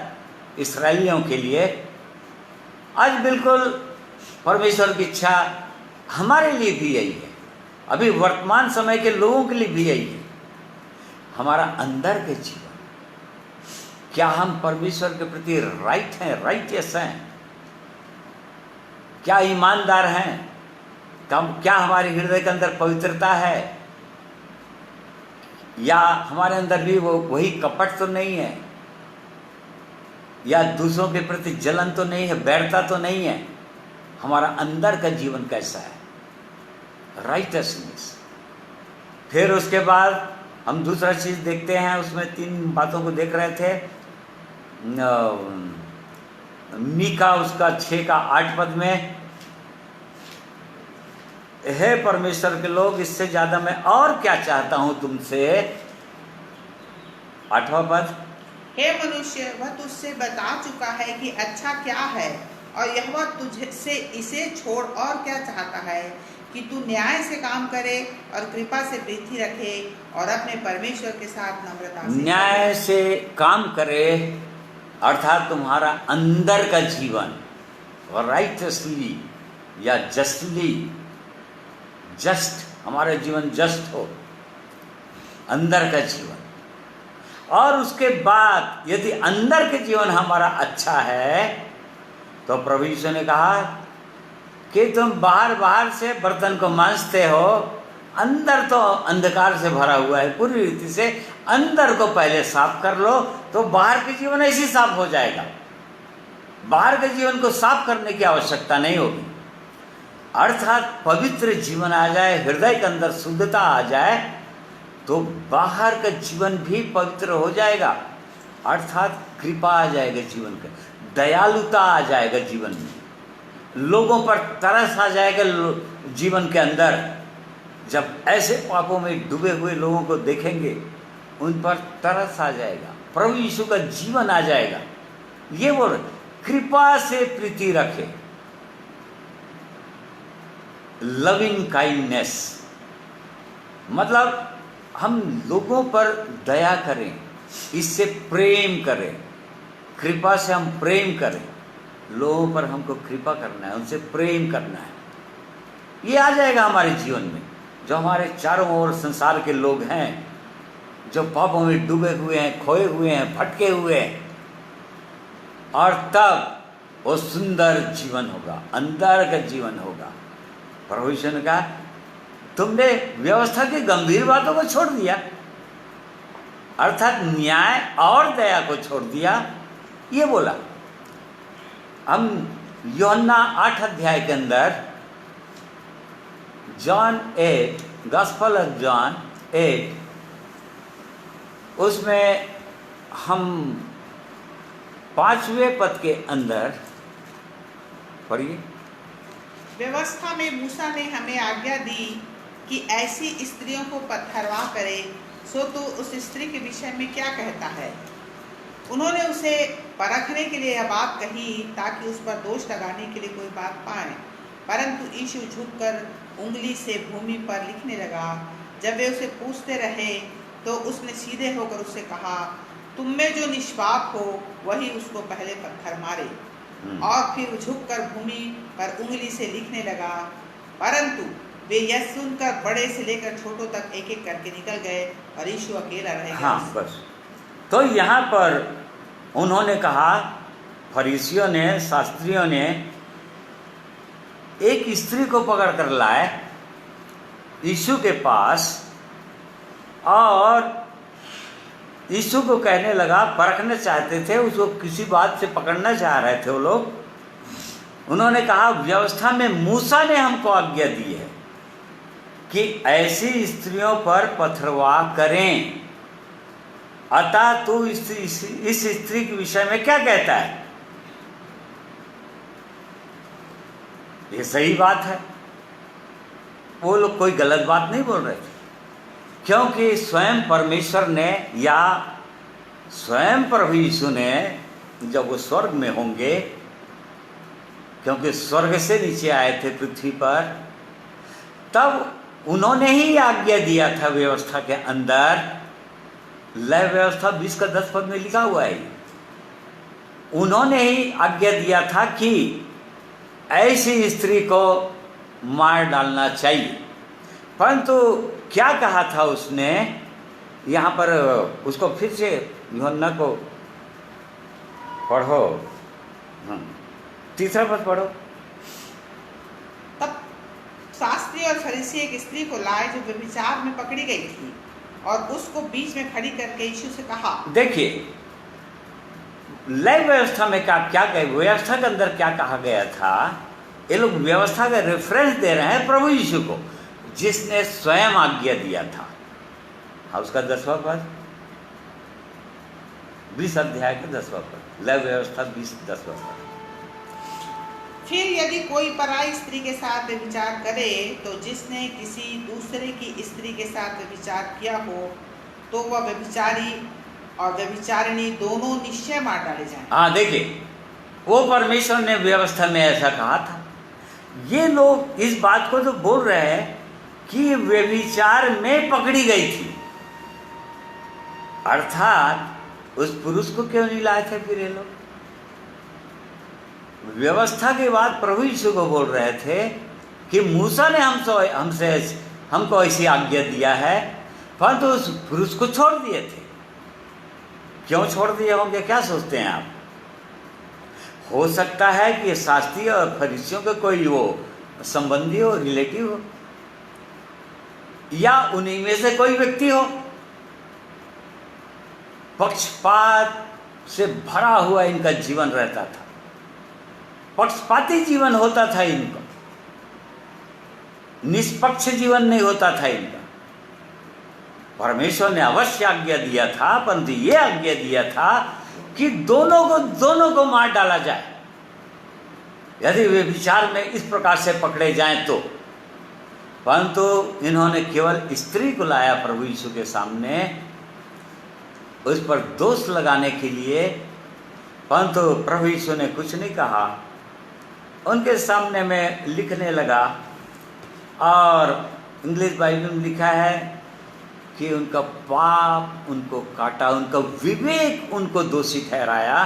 इस्राएलियों के लिए। आज बिल्कुल परमेश्वर की इच्छा हमारे लिए भी यही है, अभी वर्तमान समय के लोगों के लिए भी यही है। हमारा अंदर के जीवन, क्या हम परमेश्वर के प्रति राइट हैं, राइटियस हैं, क्या ईमानदार हैं, क्या हमारे हृदय के अंदर पवित्रता है, या हमारे अंदर भी वो वही कपट तो नहीं है, या दूसरों के प्रति जलन तो नहीं है, बैरता तो नहीं है। हमारा अंदर का जीवन कैसा है, राइटनेस। फिर उसके बाद हम दूसरा चीज़ देखते हैं, उसमें 3 बातों को देख रहे थे। मीका उसका 6 का 8 पद में, हे परमेश्वर के लोग, इससे ज़्यादा मैं और क्या चाहता हूँ तुमसे। 8वां पद, हे मनुष्य, वह तुझसे बता चुका है कि अच्छा क्या है, और यहोवा तुझसे इसे छोड़ और क्या चाहता है, कि तू न्याय से काम करे और कृपा से प्रीति रखे और अपने परमेश्वर के साथ नम्रता से न्याय से काम करे, अर्थात तुम्हारा अंदर का जीवन राइटसली या जस्टली, जस्ट, हमारा जीवन जस्ट हो, अंदर का जीवन। और उसके बाद यदि अंदर के जीवन हमारा अच्छा है, तो प्रभु यीशु ने कहा कि तुम बाहर से बर्तन को मांजते हो, अंदर तो अंधकार से भरा हुआ है, पूरी रीति से अंदर को पहले साफ कर लो, तो बाहर के जीवन ऐसे साफ हो जाएगा। बाहर के जीवन को साफ करने की आवश्यकता नहीं होगी। अर्थात पवित्र जीवन आ जाए, हृदय के अंदर शुद्धता आ जाए, तो बाहर का जीवन भी पवित्र हो जाएगा। अर्थात कृपा आ जाएगा जीवन का, दयालुता आ जाएगा जीवन में, लोगों पर तरस आ जाएगा जीवन के अंदर। जब ऐसे पापों में डूबे हुए लोगों को देखेंगे, उन पर तरस आ जाएगा, प्रभु यीशु का जीवन आ जाएगा। ये बोल, कृपा से प्रीति रखे, लविंग काइंडनेस, मतलब हम लोगों पर दया करें, इससे प्रेम करें, कृपा से हम प्रेम करें। लोगों पर हमको कृपा करना है, उनसे प्रेम करना है। ये आ जाएगा हमारे जीवन में। जो हमारे चारों ओर संसार के लोग हैं, जो पापों में डूबे हुए हैं, खोए हुए हैं, भटके हुए हैं, और तब वो सुंदर जीवन होगा, अंदर का जीवन होगा। प्रभु यीशु ने कहा, तुमने व्यवस्था की गंभीर बातों को छोड़ दिया, अर्थात न्याय और दया को छोड़ दिया। ये बोला। हम यूहन्ना 8 अध्याय के अंदर जॉन 8, गॉस्पेल ऑफ जॉन 8, उसमें हम 5वें पद के अंदर पढ़िए। व्यवस्था में मूसा ने हमें आज्ञा दी कि ऐसी स्त्रियों को पथरवाह करे, सो तू उस स्त्री के विषय में क्या कहता है? उन्होंने उसे परखने के लिए यह बात कही ताकि उस पर दोष लगाने के लिए कोई बात पाए। परंतु यीशु झुककर उंगली से भूमि पर लिखने लगा। जब वे उसे पूछते रहे तो उसने सीधे होकर उससे कहा, तुम में जो निष्पाप हो वही उसको पहले पत्थर मारे। और फिर झुककर भूमि पर उंगली से लिखने लगा। परंतु वे यह सुनकर बड़े से लेकर छोटों तक एक एक करके निकल गए और यीशु अकेला रह गया। हाँ, बस। तो यहाँ पर उन्होंने कहा, फरीसियों ने, शास्त्रियों ने एक स्त्री को पकड़ कर लाए यीशु के पास, और यीशु को कहने लगा, परखना चाहते थे, उसको किसी बात से पकड़ना चाह रहे थे वो लोग। उन्होंने कहा, व्यवस्था में मूसा ने हमको आज्ञा दी है कि ऐसी स्त्रियों पर पथरवाह करें, अतः तू इस स्त्री के विषय में क्या कहता है? ये सही बात है। वो लोग कोई गलत बात नहीं बोल रहे थे, क्योंकि स्वयं परमेश्वर ने या स्वयं प्रभु यीशु ने, जब वो स्वर्ग में होंगे, क्योंकि स्वर्ग से नीचे आए थे पृथ्वी पर, तब उन्होंने ही आज्ञा दिया था व्यवस्था के अंदर। लय व्यवस्था 20 का 10 पद में लिखा हुआ है। उन्होंने ही आज्ञा दिया था कि ऐसी स्त्री को मार डालना चाहिए। परंतु क्या कहा था उसने? यहाँ पर उसको फिर से यूहन्ना को पढ़ो, 3 पद पढ़ो। तब शास्त्री और फरीसी एक स्त्री को लाए जो व्यभिचार में पकड़ी गई थी, और उसको बीच में खड़ी करके यीशु से कहा। देखिए, लय व्यवस्था में क्या कहे, व्यवस्था के अंदर क्या कहा गया था? ये लोग व्यवस्था का रेफरेंस दे रहे हैं प्रभु यीशु को, जिसने स्वयं आज्ञा दिया था। हाँ, उसका 10वां पद, 20 अध्याय का 10वां पद, लय व्यवस्था 20-10वां पद। फिर यदि कोई पराई स्त्री के साथ व्यभिचार करे, तो जिसने किसी दूसरे की स्त्री के साथ व्यभिचार किया हो, तो वह व्यभिचारी और व्यभिचारिणी दोनों निश्चय मार डाले जाएं। हाँ, देखिए, वो परमेश्वर ने व्यवस्था में ऐसा कहा था। ये लोग इस बात को तो बोल रहे हैं कि व्यभिचार में पकड़ी गई थी, अर्थात उस पुरुष को क्यों नहीं लाए थे फिर ये लोग? व्यवस्था के बाद प्रभु यीशु को बोल रहे थे कि मूसा ने हमको ऐसी आज्ञा दिया है, परंतु उस पुरुष को छोड़ दिए थे। क्यों छोड़ दिए होंगे? क्या सोचते हैं आप? हो सकता है कि शास्त्री और फरीसियों के कोई वो संबंधी हो, रिलेटिव हो, या उन्हीं में से कोई व्यक्ति हो। पक्षपात से भरा हुआ इनका जीवन रहता था। पक्षपाती जीवन होता था इनका, निष्पक्ष जीवन नहीं होता था इनका। परमेश्वर ने अवश्य आज्ञा दिया था, परंतु ये आज्ञा दिया था कि दोनों को मार डाला जाए यदि वे विचार में इस प्रकार से पकड़े जाएं तो। परंतु इन्होंने केवल स्त्री को लाया प्रभु यीशु के सामने उस पर दोष लगाने के लिए, परंतु प्रभु यीशु ने कुछ नहीं कहा। उनके सामने में लिखने लगा, और इंग्लिश बाइबल में लिखा है कि उनका पाप उनको काटा, उनका विवेक उनको दोषी ठहराया।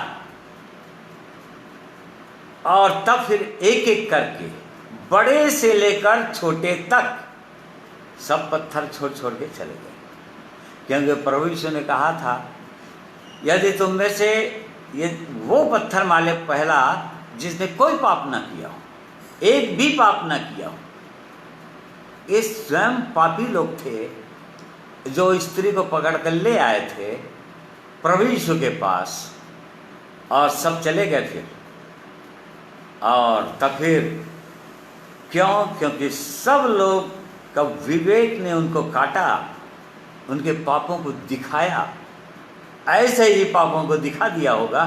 और तब फिर एक एक करके बड़े से लेकर छोटे तक सब पत्थर छोड़ छोड़ के चले गए, क्योंकि प्रभु यीशु ने कहा था यदि तुम में से ये वो पत्थर माले पहला जिसने कोई पाप ना किया हो, एक भी पाप ना किया हो। ये स्वयं पापी लोग थे जो स्त्री को पकड़ कर ले आए थे प्रभु यीशु के पास, और सब चले गए फिर। और तब फिर क्यों? क्योंकि सब लोग का विवेक ने उनको काटा, उनके पापों को दिखाया, ऐसे ही पापों को दिखा दिया होगा,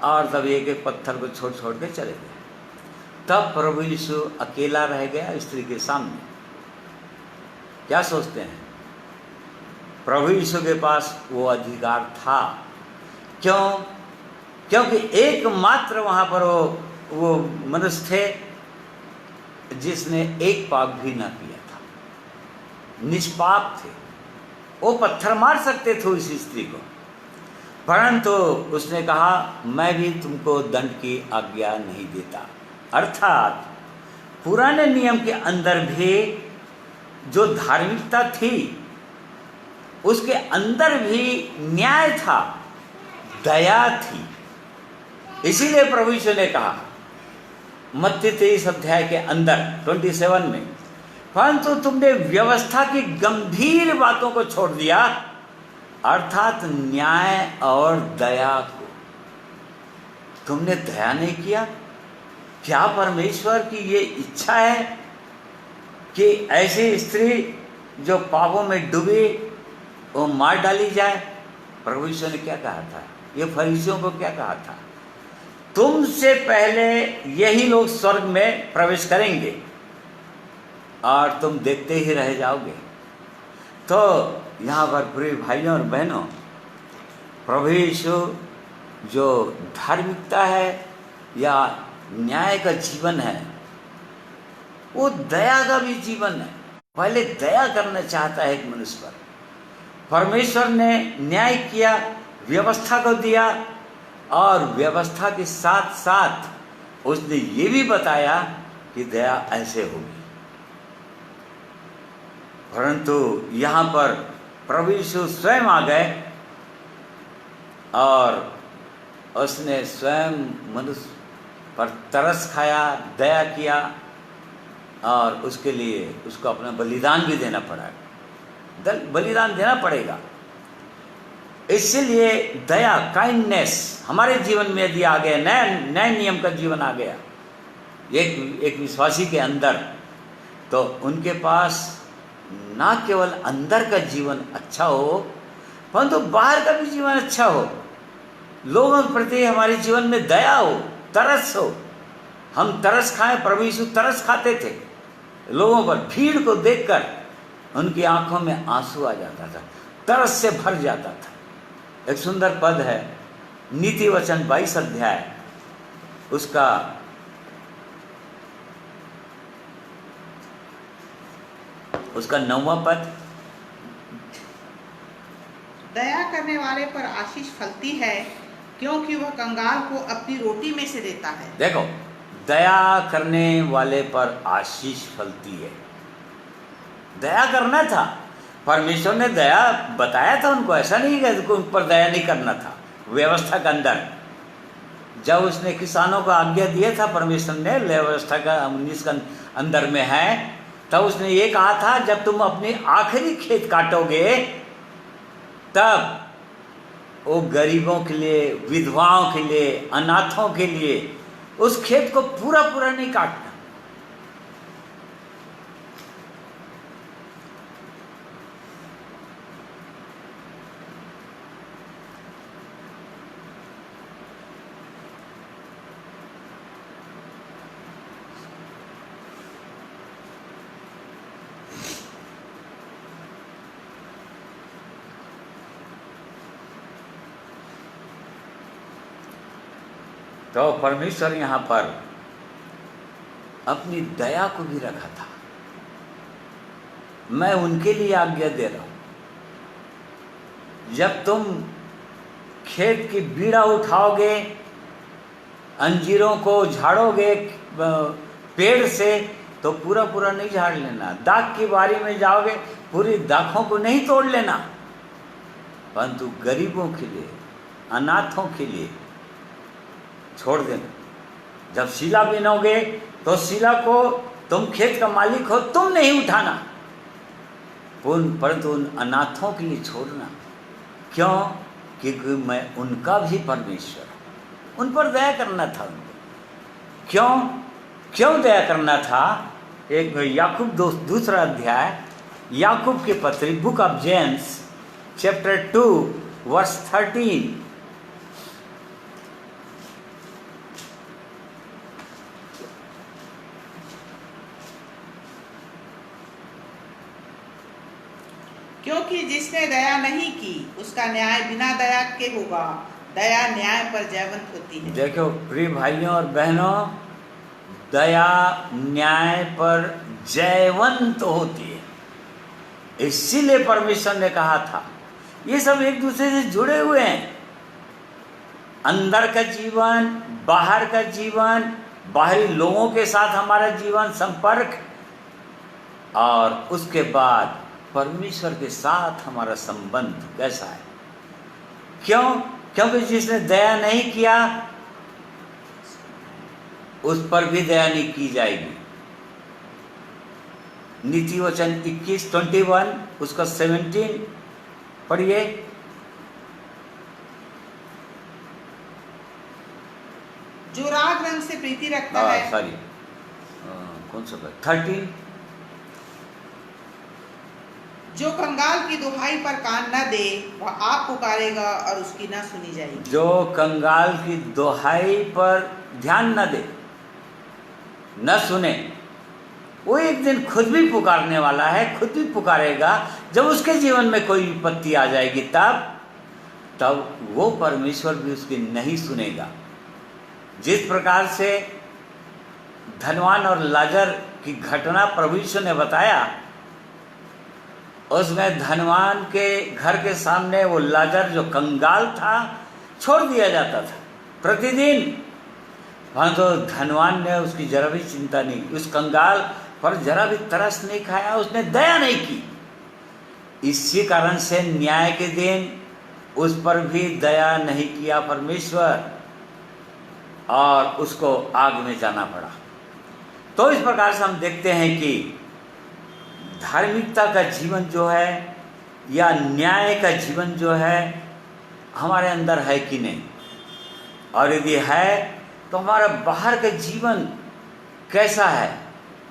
और तब एक एक पत्थर को छोड़ छोड़ के चले गए। तब प्रभु यीशु अकेला रह गया स्त्री के सामने। क्या सोचते हैं? प्रभु यीशु के पास वो अधिकार था। क्यों? क्योंकि एकमात्र वहाँ पर वो मनुष्य थे जिसने एक पाप भी ना किया था, निष्पाप थे। वो पत्थर मार सकते थे उस स्त्री को, परंतु उसने कहा मैं भी तुमको दंड की आज्ञा नहीं देता। अर्थात पुराने नियम के अंदर भी जो धार्मिकता थी उसके अंदर भी न्याय था, दया थी। इसीलिए प्रभु यीशु ने कहा मत्ती 23 अध्याय के अंदर 27 में, परंतु तुमने व्यवस्था की गंभीर बातों को छोड़ दिया, अर्थात न्याय और दया को। तुमने दया नहीं किया। क्या परमेश्वर की ये इच्छा है कि ऐसी स्त्री जो पापों में डूबी वो मार डाली जाए? प्रभु यीशु ने क्या कहा था? ये फरीसियों को क्या कहा था? तुमसे पहले यही लोग स्वर्ग में प्रवेश करेंगे और तुम देखते ही रह जाओगे। तो यहाँ पर प्रिय भाइयों और बहनों, प्रभु यीशु जो धार्मिकता है या न्याय का जीवन है, वो दया का भी जीवन है। पहले दया करना चाहता है एक मनुष्य पर। परमेश्वर ने न्याय किया, व्यवस्था को दिया, और व्यवस्था के साथ साथ उसने ये भी बताया कि दया ऐसे होगी। परंतु यहाँ पर प्रभु यीशु स्वयं आ गए और उसने स्वयं मनुष्य पर तरस खाया, दया किया, और उसके लिए उसको अपना बलिदान भी देना पड़ा। बलिदान देना पड़ेगा। इसलिए दया, काइंडनेस हमारे जीवन में यदि आ गया, नए नियम का जीवन आ गया एक विश्वासी के अंदर, तो उनके पास ना केवल अंदर का जीवन अच्छा हो, परंतु बाहर का भी जीवन अच्छा हो। लोगों के प्रति हमारे जीवन में दया हो, तरस हो। हम तरस खाएं, प्रभु यीशु तरस खाते थे लोगों पर। भीड़ को देखकर उनकी आंखों में आंसू आ जाता था, तरस से भर जाता था। एक सुंदर पद है नीति वचन 22 अध्याय, उसका 9वां पद। दया करने वाले पर आशीष फलती है, क्योंकि वह कंगाल को अपनी रोटी में से देता है। देखो, दया करने वाले पर आशीष फलती है। दया करना था, परमेश्वर ने दया बताया था उनको। ऐसा नहीं है कि उन पर दया नहीं करना था। व्यवस्था के अंदर जब उसने किसानों को आज्ञा दिया था, परमेश्वर ने व्यवस्था का 19 का अंदर में है, तब उसने ये कहा था जब तुम अपनी आखिरी खेत काटोगे तब वो गरीबों के लिए, विधवाओं के लिए, अनाथों के लिए उस खेत को पूरा पूरा नहीं काटना। तो परमेश्वर यहाँ पर अपनी दया को भी रखा था। मैं उनके लिए आज्ञा दे रहा हूं, जब तुम खेत की बीड़ा उठाओगे, अंजीरों को झाड़ोगे पेड़ से, तो पूरा पूरा नहीं झाड़ लेना। दाख की बारी में जाओगे, पूरी दाखों को नहीं तोड़ लेना, परंतु गरीबों के लिए, अनाथों के लिए छोड़ देना। जब शीला बीनोगे तो शीला को, तुम खेत का मालिक हो, तुम नहीं उठाना, परंतु उन अनाथों के लिए छोड़ना। क्यों? क्योंकि मैं उनका भी परमेश्वर हूं। उन पर दया करना था उनको। क्यों दया करना था? एक याकूब दूसरा अध्याय, याकूब की पत्री, book of James chapter 2 verse 13। क्योंकि जिसने दया नहीं की उसका न्याय बिना दया के होगा। दया न्याय पर जयवंत होती है। देखो प्रिय भाइयों और बहनों, दया न्याय पर जयवंत होती है। इसीलिए परमेश्वर ने कहा था, ये सब एक दूसरे से जुड़े हुए हैं। अंदर का जीवन, बाहर का जीवन, बाहरी लोगों के साथ हमारा जीवन संपर्क, और उसके बाद परमेश्वर के साथ हमारा संबंध कैसा है। क्यों? क्योंकि जिसने दया नहीं किया उस पर भी दया नहीं की जाएगी। नीति वचन 21:21 उसका 17 पढ़िए। जो राग रंग से प्रीति रखता है, सॉरी कौन सा 13, जो कंगाल की दुहाई पर कान न दे वह आप पुकारेगा और उसकी न सुनी जाएगी। जो कंगाल की दुहाई पर ध्यान न दे, न सुने, वो एक दिन खुद भी पुकारने वाला है, खुद भी पुकारेगा। जब उसके जीवन में कोई विपत्ति आ जाएगी तब वो परमेश्वर भी उसकी नहीं सुनेगा। जिस प्रकार से धनवान और लाजर की घटना प्रभु यीशु ने बताया, उसमें धनवान के घर के सामने वो लाजर जो कंगाल था छोड़ दिया जाता था प्रतिदिन, परंतु धनवान ने उसकी जरा भी चिंता नहीं, उस कंगाल पर जरा भी तरस नहीं खाया, उसने दया नहीं की। इसी कारण से न्याय के दिन उस पर भी दया नहीं किया परमेश्वर, और उसको आग में जाना पड़ा। तो इस प्रकार से हम देखते हैं कि धार्मिकता का जीवन जो है या न्याय का जीवन जो है हमारे अंदर है कि नहीं, और यदि है तो हमारा बाहर का जीवन कैसा है?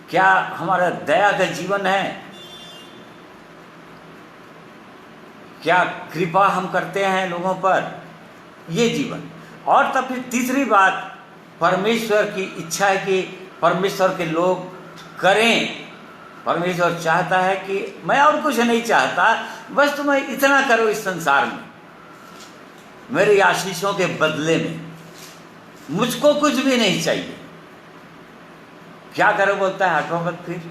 क्या हमारा दया का जीवन है? क्या कृपा हम करते हैं लोगों पर? ये जीवन। और तब फिर तीसरी बात, परमेश्वर की इच्छा है कि परमेश्वर के लोग करें। परमेश्वर चाहता है कि मैं और कुछ नहीं चाहता, बस तुम इतना करो इस संसार में, मेरी आशीषों के बदले में मुझको कुछ भी नहीं चाहिए। क्या करो बोलता है, हटो मत फिर।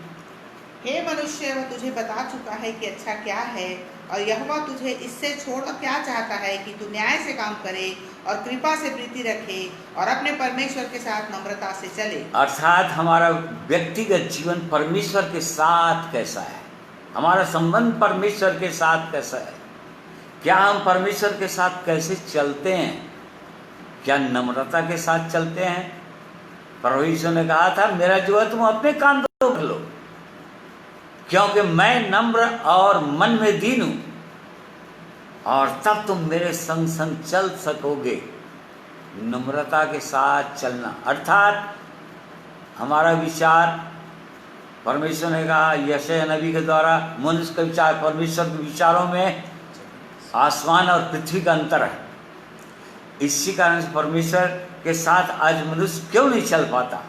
हे मनुष्य, वह तुझे बता चुका है कि अच्छा क्या है, और यहोवा तुझे इससे छोड़ क्या चाहता है कि तू न्याय से काम करे और कृपा से प्रीति रखे और अपने परमेश्वर के साथ नम्रता से चले। अर्थात हमारा व्यक्तिगत जीवन परमेश्वर के साथ कैसा है, हमारा संबंध परमेश्वर के साथ कैसा है, क्या हम परमेश्वर के साथ कैसे चलते हैं, क्या नम्रता के साथ चलते हैं। प्रभु यीशु ने कहा था, मेरा जो है तुम अपने कान दो कर लो, क्योंकि मैं नम्र और मन में दीन हूं, और तब तुम मेरे संग संग चल सकोगे। नम्रता के साथ चलना, अर्थात हमारा विचार परमेश्वर ने कहा यशायाह नबी के द्वारा, मनुष्य का विचार परमेश्वर के विचारों में आसमान और पृथ्वी का अंतर है। इसी कारण से परमेश्वर के साथ आज मनुष्य क्यों नहीं चल पाता?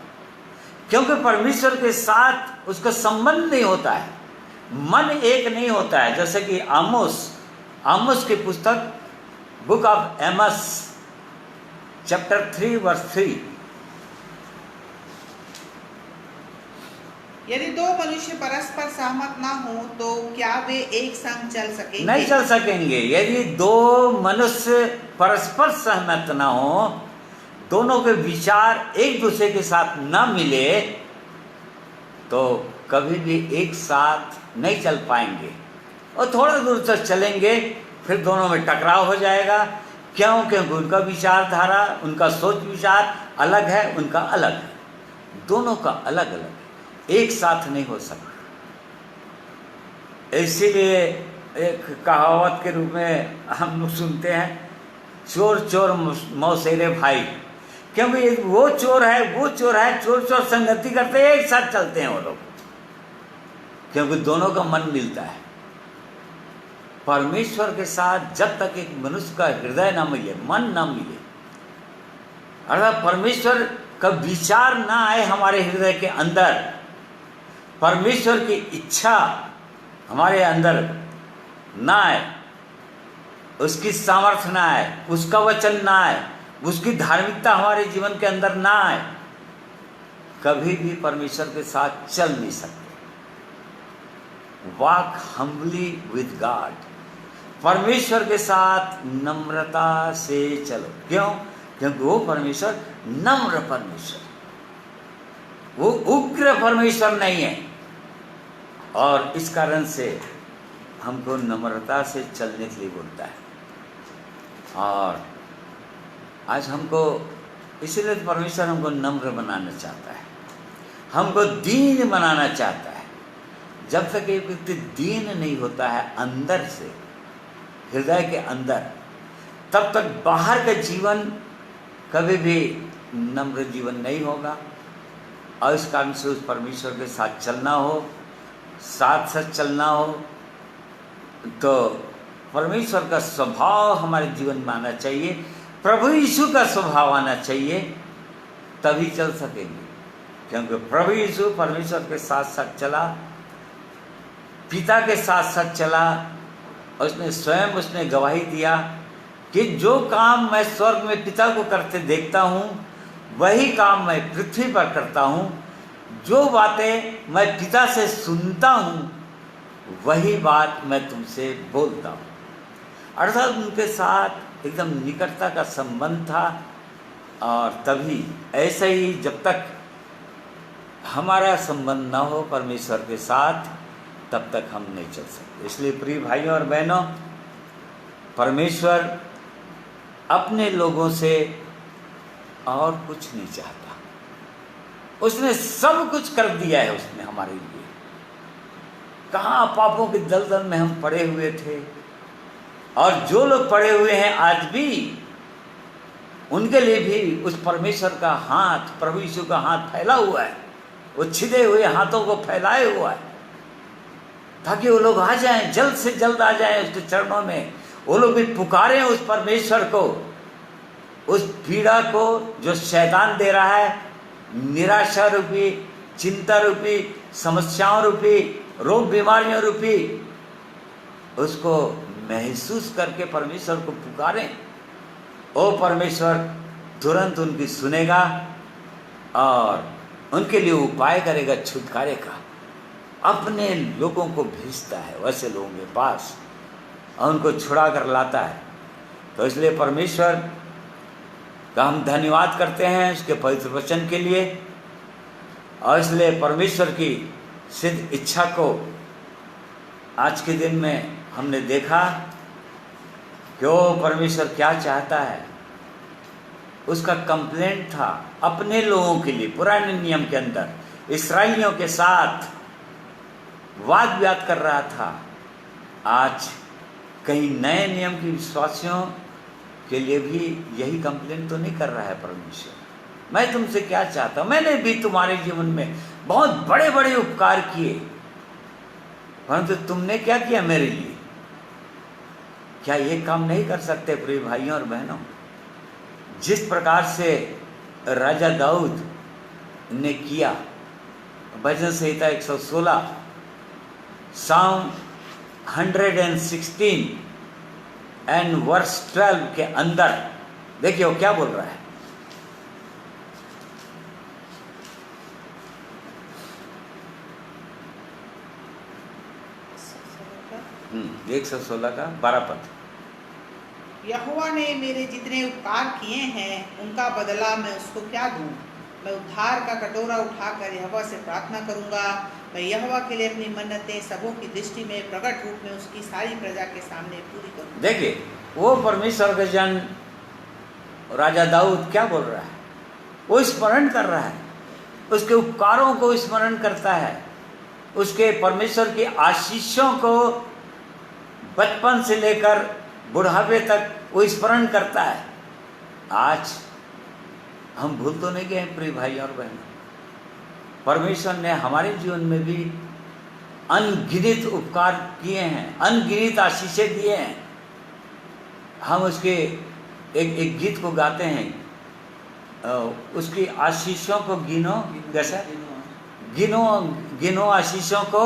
क्योंकि परमेश्वर के साथ उसका संबंध नहीं होता है, मन एक नहीं होता है। जैसे कि आमोस की पुस्तक book of Amos chapter 3 verse 3, यदि दो मनुष्य परस्पर सहमत ना हो तो क्या वे एक संग चल सकेंगे? नहीं चल सकेंगे। यदि दो मनुष्य परस्पर सहमत ना हो, दोनों के विचार एक दूसरे के साथ ना मिले, तो कभी भी एक साथ नहीं चल पाएंगे और थोड़ा दूर तक चलेंगे, फिर दोनों में टकराव हो जाएगा। क्यों? क्योंकि उनका विचारधारा, उनका सोच विचार अलग है, उनका अलग है, दोनों का अलग अलग, एक साथ नहीं हो सकता। इसीलिए एक कहावत के रूप में हम लोग सुनते हैं, चोर चोर मौसेरे भाई। क्योंकि वो चोर है, चोर चोर संगति करते हैं, एक साथ चलते हैं वो लोग, क्योंकि दोनों का मन मिलता है। परमेश्वर के साथ जब तक एक मनुष्य का हृदय ना मिले, मन ना मिले, अर्थात परमेश्वर का विचार ना आए हमारे हृदय के अंदर, परमेश्वर की इच्छा हमारे अंदर ना आए, उसकी सामर्थ्य ना आए, उसका वचन ना आए, उसकी धार्मिकता हमारे जीवन के अंदर ना आए, कभी भी परमेश्वर के साथ चल नहीं सकते। वॉक हम्बली विद गॉड, परमेश्वर के साथ नम्रता से चलो। क्यों? क्योंकि वो परमेश्वर नम्र परमेश्वर, वो उग्र परमेश्वर नहीं है, और इस कारण से हमको नम्रता से चलने के लिए बोलता है। और आज हमको इसीलिए परमेश्वर हमको नम्र बनाना चाहता है, हमको दीन बनाना चाहता है। जब तक एक व्यक्ति दीन नहीं होता है अंदर से, हृदय के अंदर, तब तक बाहर का जीवन कभी भी नम्र जीवन नहीं होगा। और इस कारण से उस परमेश्वर के साथ चलना हो, साथ साथ चलना हो, तो परमेश्वर का स्वभाव हमारे जीवन में आना चाहिए, प्रभु यीशु का स्वभाव आना चाहिए, तभी चल सकेंगे। क्योंकि प्रभु यीशु परमेश्वर के साथ साथ चला, पिता के साथ साथ चला, उसने स्वयं उसने गवाही दिया कि जो काम मैं स्वर्ग में पिता को करते देखता हूँ, वही काम मैं पृथ्वी पर करता हूँ। जो बातें मैं पिता से सुनता हूँ, वही बात मैं तुमसे बोलता हूँ। अर्थात उनके साथ एकदम निकटता का संबंध था। और तभी ऐसे ही जब तक हमारा संबंध न हो परमेश्वर के साथ, तब तक हम नहीं चल सकते। इसलिए प्रिय भाइयों और बहनों, परमेश्वर अपने लोगों से और कुछ नहीं चाहता। उसने सब कुछ कर दिया है उसने हमारे लिए। कहाँ पापों के दलदल में हम पड़े हुए थे, और जो लोग पड़े हुए हैं आज भी, उनके लिए भी उस परमेश्वर का हाथ, प्रभु यीशु का हाथ फैला हुआ है। वो छिदे हुए हाथों को फैलाए हुआ है, ताकि वो लोग आ जाएं, जल्द से जल्द आ जाएं उसके चरणों में। वो लोग भी पुकारें उस परमेश्वर को, उस पीड़ा को जो शैतान दे रहा है, निराशा रूपी, चिंता रूपी, समस्याओं रूपी, रोग बीमारियों रूपी, उसको महसूस करके परमेश्वर को पुकारें। ओ परमेश्वर तुरंत उनकी सुनेगा और उनके लिए उपाय करेगा छुटकारे का। अपने लोगों को भेजता है वैसे लोगों के पास, और उनको छुड़ा कर लाता है। तो इसलिए परमेश्वर का हम धन्यवाद करते हैं उसके पवित्र वचन के लिए। और इसलिए परमेश्वर की सिद्ध इच्छा को आज के दिन में हमने देखा कि वो परमेश्वर क्या चाहता है। उसका कंप्लेंट था अपने लोगों के लिए, पुराने नियम के अंदर इस्राएलियों के साथ वाद विवाद कर रहा था। आज कहीं नए नियम के विश्वासियों के लिए भी यही कंप्लेन तो नहीं कर रहा है परमेश्वर। मैं तुमसे क्या चाहता हूँ, मैंने भी तुम्हारे जीवन में बहुत बड़े बड़े उपकार किए, परंतु तुमने क्या किया मेरे लिए? क्या ये काम नहीं कर सकते प्रिय भाइयों और बहनों? जिस प्रकार से राजा दाऊद ने किया, भजन संहिता 116 Psalm 116 एंड वर्स 12 के अंदर देखिए वो क्या बोल रहा है। 116 का 12 पद। यहोवा ने मेरे जितने उपकार किए हैं उनका बदला मैं उसको क्या दूं? मैं उद्धार का कटोरा उठाकर यहोवा से प्रार्थना करूंगा। मैं यहोवा के लिए अपनी मन्नतें सबों की दृष्टि में प्रकट रूप में उसकी सारी प्रजा के सामने पूरी करूंगा। देखिए वो परमेश्वर का जन राजा दाऊद क्या बोल रहा है? वो स्मरण कर रहा है, उसके उपकारों को स्मरण करता है, उसके परमेश्वर की आशीषों को बचपन से लेकर बुढ़ापे तक वो स्मरण करता है। आज हम भूल तो नहीं गए प्रिय भाई और बहन, परमेश्वर ने हमारे जीवन में भी अनगिनत उपकार किए हैं, अनगिनत आशीषें दिए हैं। हम उसके एक गीत को गाते हैं, उसकी आशीषों को गिनो, कैसा गिनो गिनो आशीषों को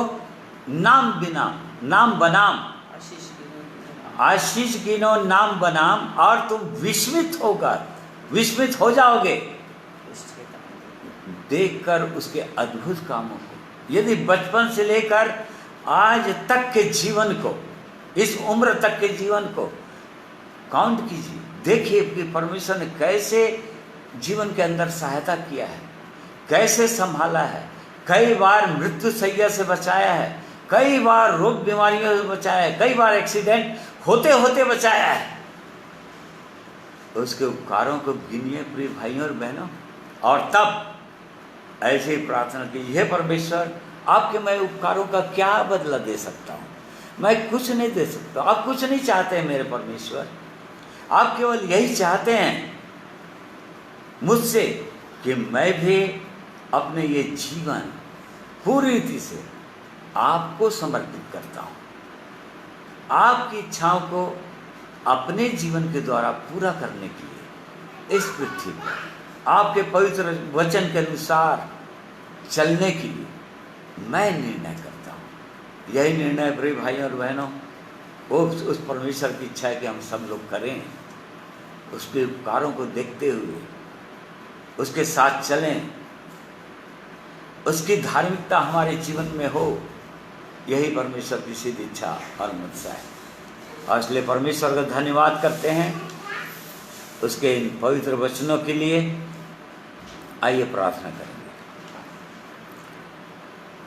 नाम बिना नाम बनाम, आशीष गिनो नाम बनाम और तुम विस्मित हो जाओगे देखकर उसके अद्भुत कामों को। यदि बचपन से लेकर आज तक के जीवन को, इस उम्र तक के जीवन को काउंट कीजिए, देखिए कि परमेश्वर ने कैसे जीवन के अंदर सहायता किया है, कैसे संभाला है, कई बार मृत्यु सैया से बचाया है, कई बार रोग बीमारियों से बचाया है, कई बार एक्सीडेंट होते होते बचाया है। उसके उपकारों को गिनिए प्रिय भाइयों और बहनों, और तब ऐसे ही प्रार्थना कीजिए, हे परमेश्वर आपके मैं उपकारों का क्या बदला दे सकता हूँ? मैं कुछ नहीं दे सकता। आप कुछ नहीं चाहते हैं मेरे परमेश्वर, आप केवल यही चाहते हैं मुझसे कि मैं भी अपने ये जीवन पूरी रीति से आपको समर्पित करता हूँ, आपकी इच्छाओं को अपने जीवन के द्वारा पूरा करने के लिए इस पृथ्वी पर आपके पवित्र वचन के अनुसार चलने के लिए मैं निर्णय करता हूँ। यही निर्णय प्रिय भाइयों और बहनों उस परमेश्वर की इच्छा है कि हम सब लोग करें, उसके उपकारों को देखते हुए उसके साथ चलें, उसकी धार्मिकता हमारे जीवन में हो। यही परमेश्वर की सिद्ध इच्छा और मनसा है, और इसलिए परमेश्वर का धन्यवाद करते हैं उसके इन पवित्र वचनों के लिए। आइए प्रार्थना करेंगे।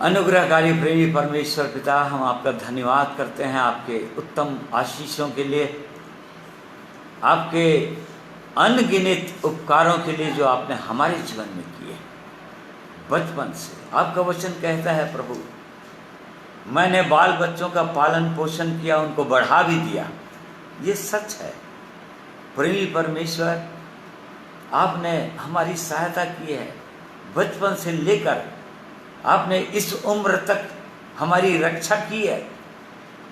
अनुग्रहकारी प्रेमी परमेश्वर पिता, हम आपका धन्यवाद करते हैं आपके उत्तम आशीषों के लिए, आपके अनगिनत उपकारों के लिए जो आपने हमारे जीवन में किए बचपन से। आपका वचन कहता है प्रभु, मैंने बाल बच्चों का पालन पोषण किया, उनको बढ़ा भी दिया। ये सच है प्रेमी परमेश्वर, आपने हमारी सहायता की है बचपन से लेकर, आपने इस उम्र तक हमारी रक्षा की है।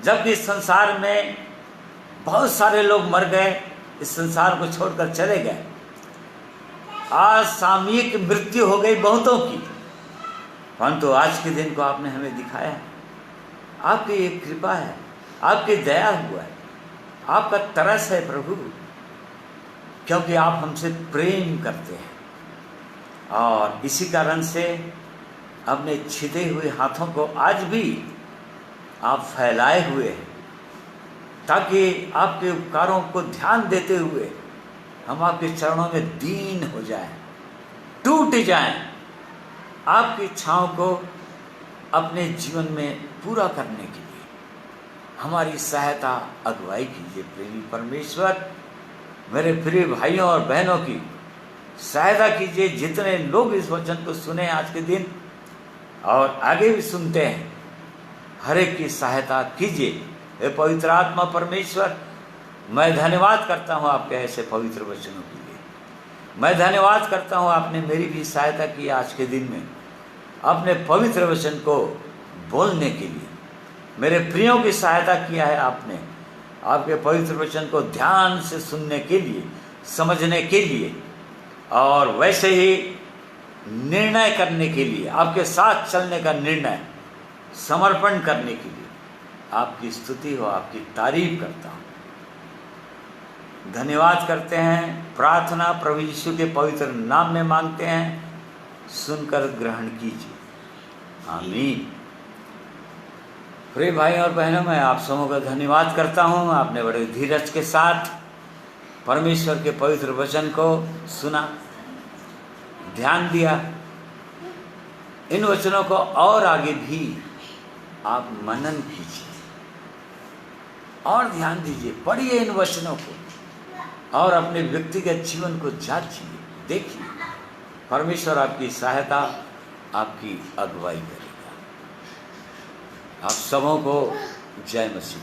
जब इस संसार में बहुत सारे लोग मर गए, इस संसार को छोड़कर चले गए, आज सामयिक मृत्यु हो गई बहुतों की, परंतु आज के दिन को आपने हमें दिखाया है। आपकी एक कृपा है, आपकी दया हुआ है, आपका तरस है प्रभु, क्योंकि आप हमसे प्रेम करते हैं। और इसी कारण से अपने छिदे हुए हाथों को आज भी आप फैलाए हुए हैं, ताकि आपके उपकारों को ध्यान देते हुए हम आपके चरणों में दीन हो जाएं, टूट जाएं, आपकी इच्छाओं को अपने जीवन में पूरा करने के लिए हमारी सहायता अगुवाई कीजिए। प्रेमी परमेश्वर, मेरे प्रिय भाइयों और बहनों की सहायता कीजिए, जितने लोग इस वचन को सुने आज के दिन और आगे भी सुनते हैं, हर एक की सहायता कीजिए। हे पवित्र आत्मा परमेश्वर, मैं धन्यवाद करता हूँ आपके ऐसे पवित्र वचनों के लिए। मैं धन्यवाद करता हूँ आपने मेरी भी सहायता की आज के दिन में अपने पवित्र वचन को बोलने के लिए। मेरे प्रियों की सहायता किया है आपने आपके पवित्र वचन को ध्यान से सुनने के लिए, समझने के लिए और वैसे ही निर्णय करने के लिए, आपके साथ चलने का निर्णय, समर्पण करने के लिए। आपकी स्तुति हो, आपकी तारीफ करता हूँ। धन्यवाद करते हैं। प्रार्थना प्रभु यीशु के पवित्र नाम में मांगते हैं, सुनकर ग्रहण कीजिए। आमीन। प्रिय भाई और बहनों, मैं आप सबों का धन्यवाद करता हूँ। आपने बड़े धीरज के साथ परमेश्वर के पवित्र वचन को सुना, ध्यान दिया। इन वचनों को और आगे भी आप मनन कीजिए और ध्यान दीजिए, पढ़िए इन वचनों को और अपने व्यक्तिगत जीवन को जांचिए, देखिए। परमेश्वर आपकी सहायता, आपकी अगुवाई करेगा। आप सबों को जय मसीह।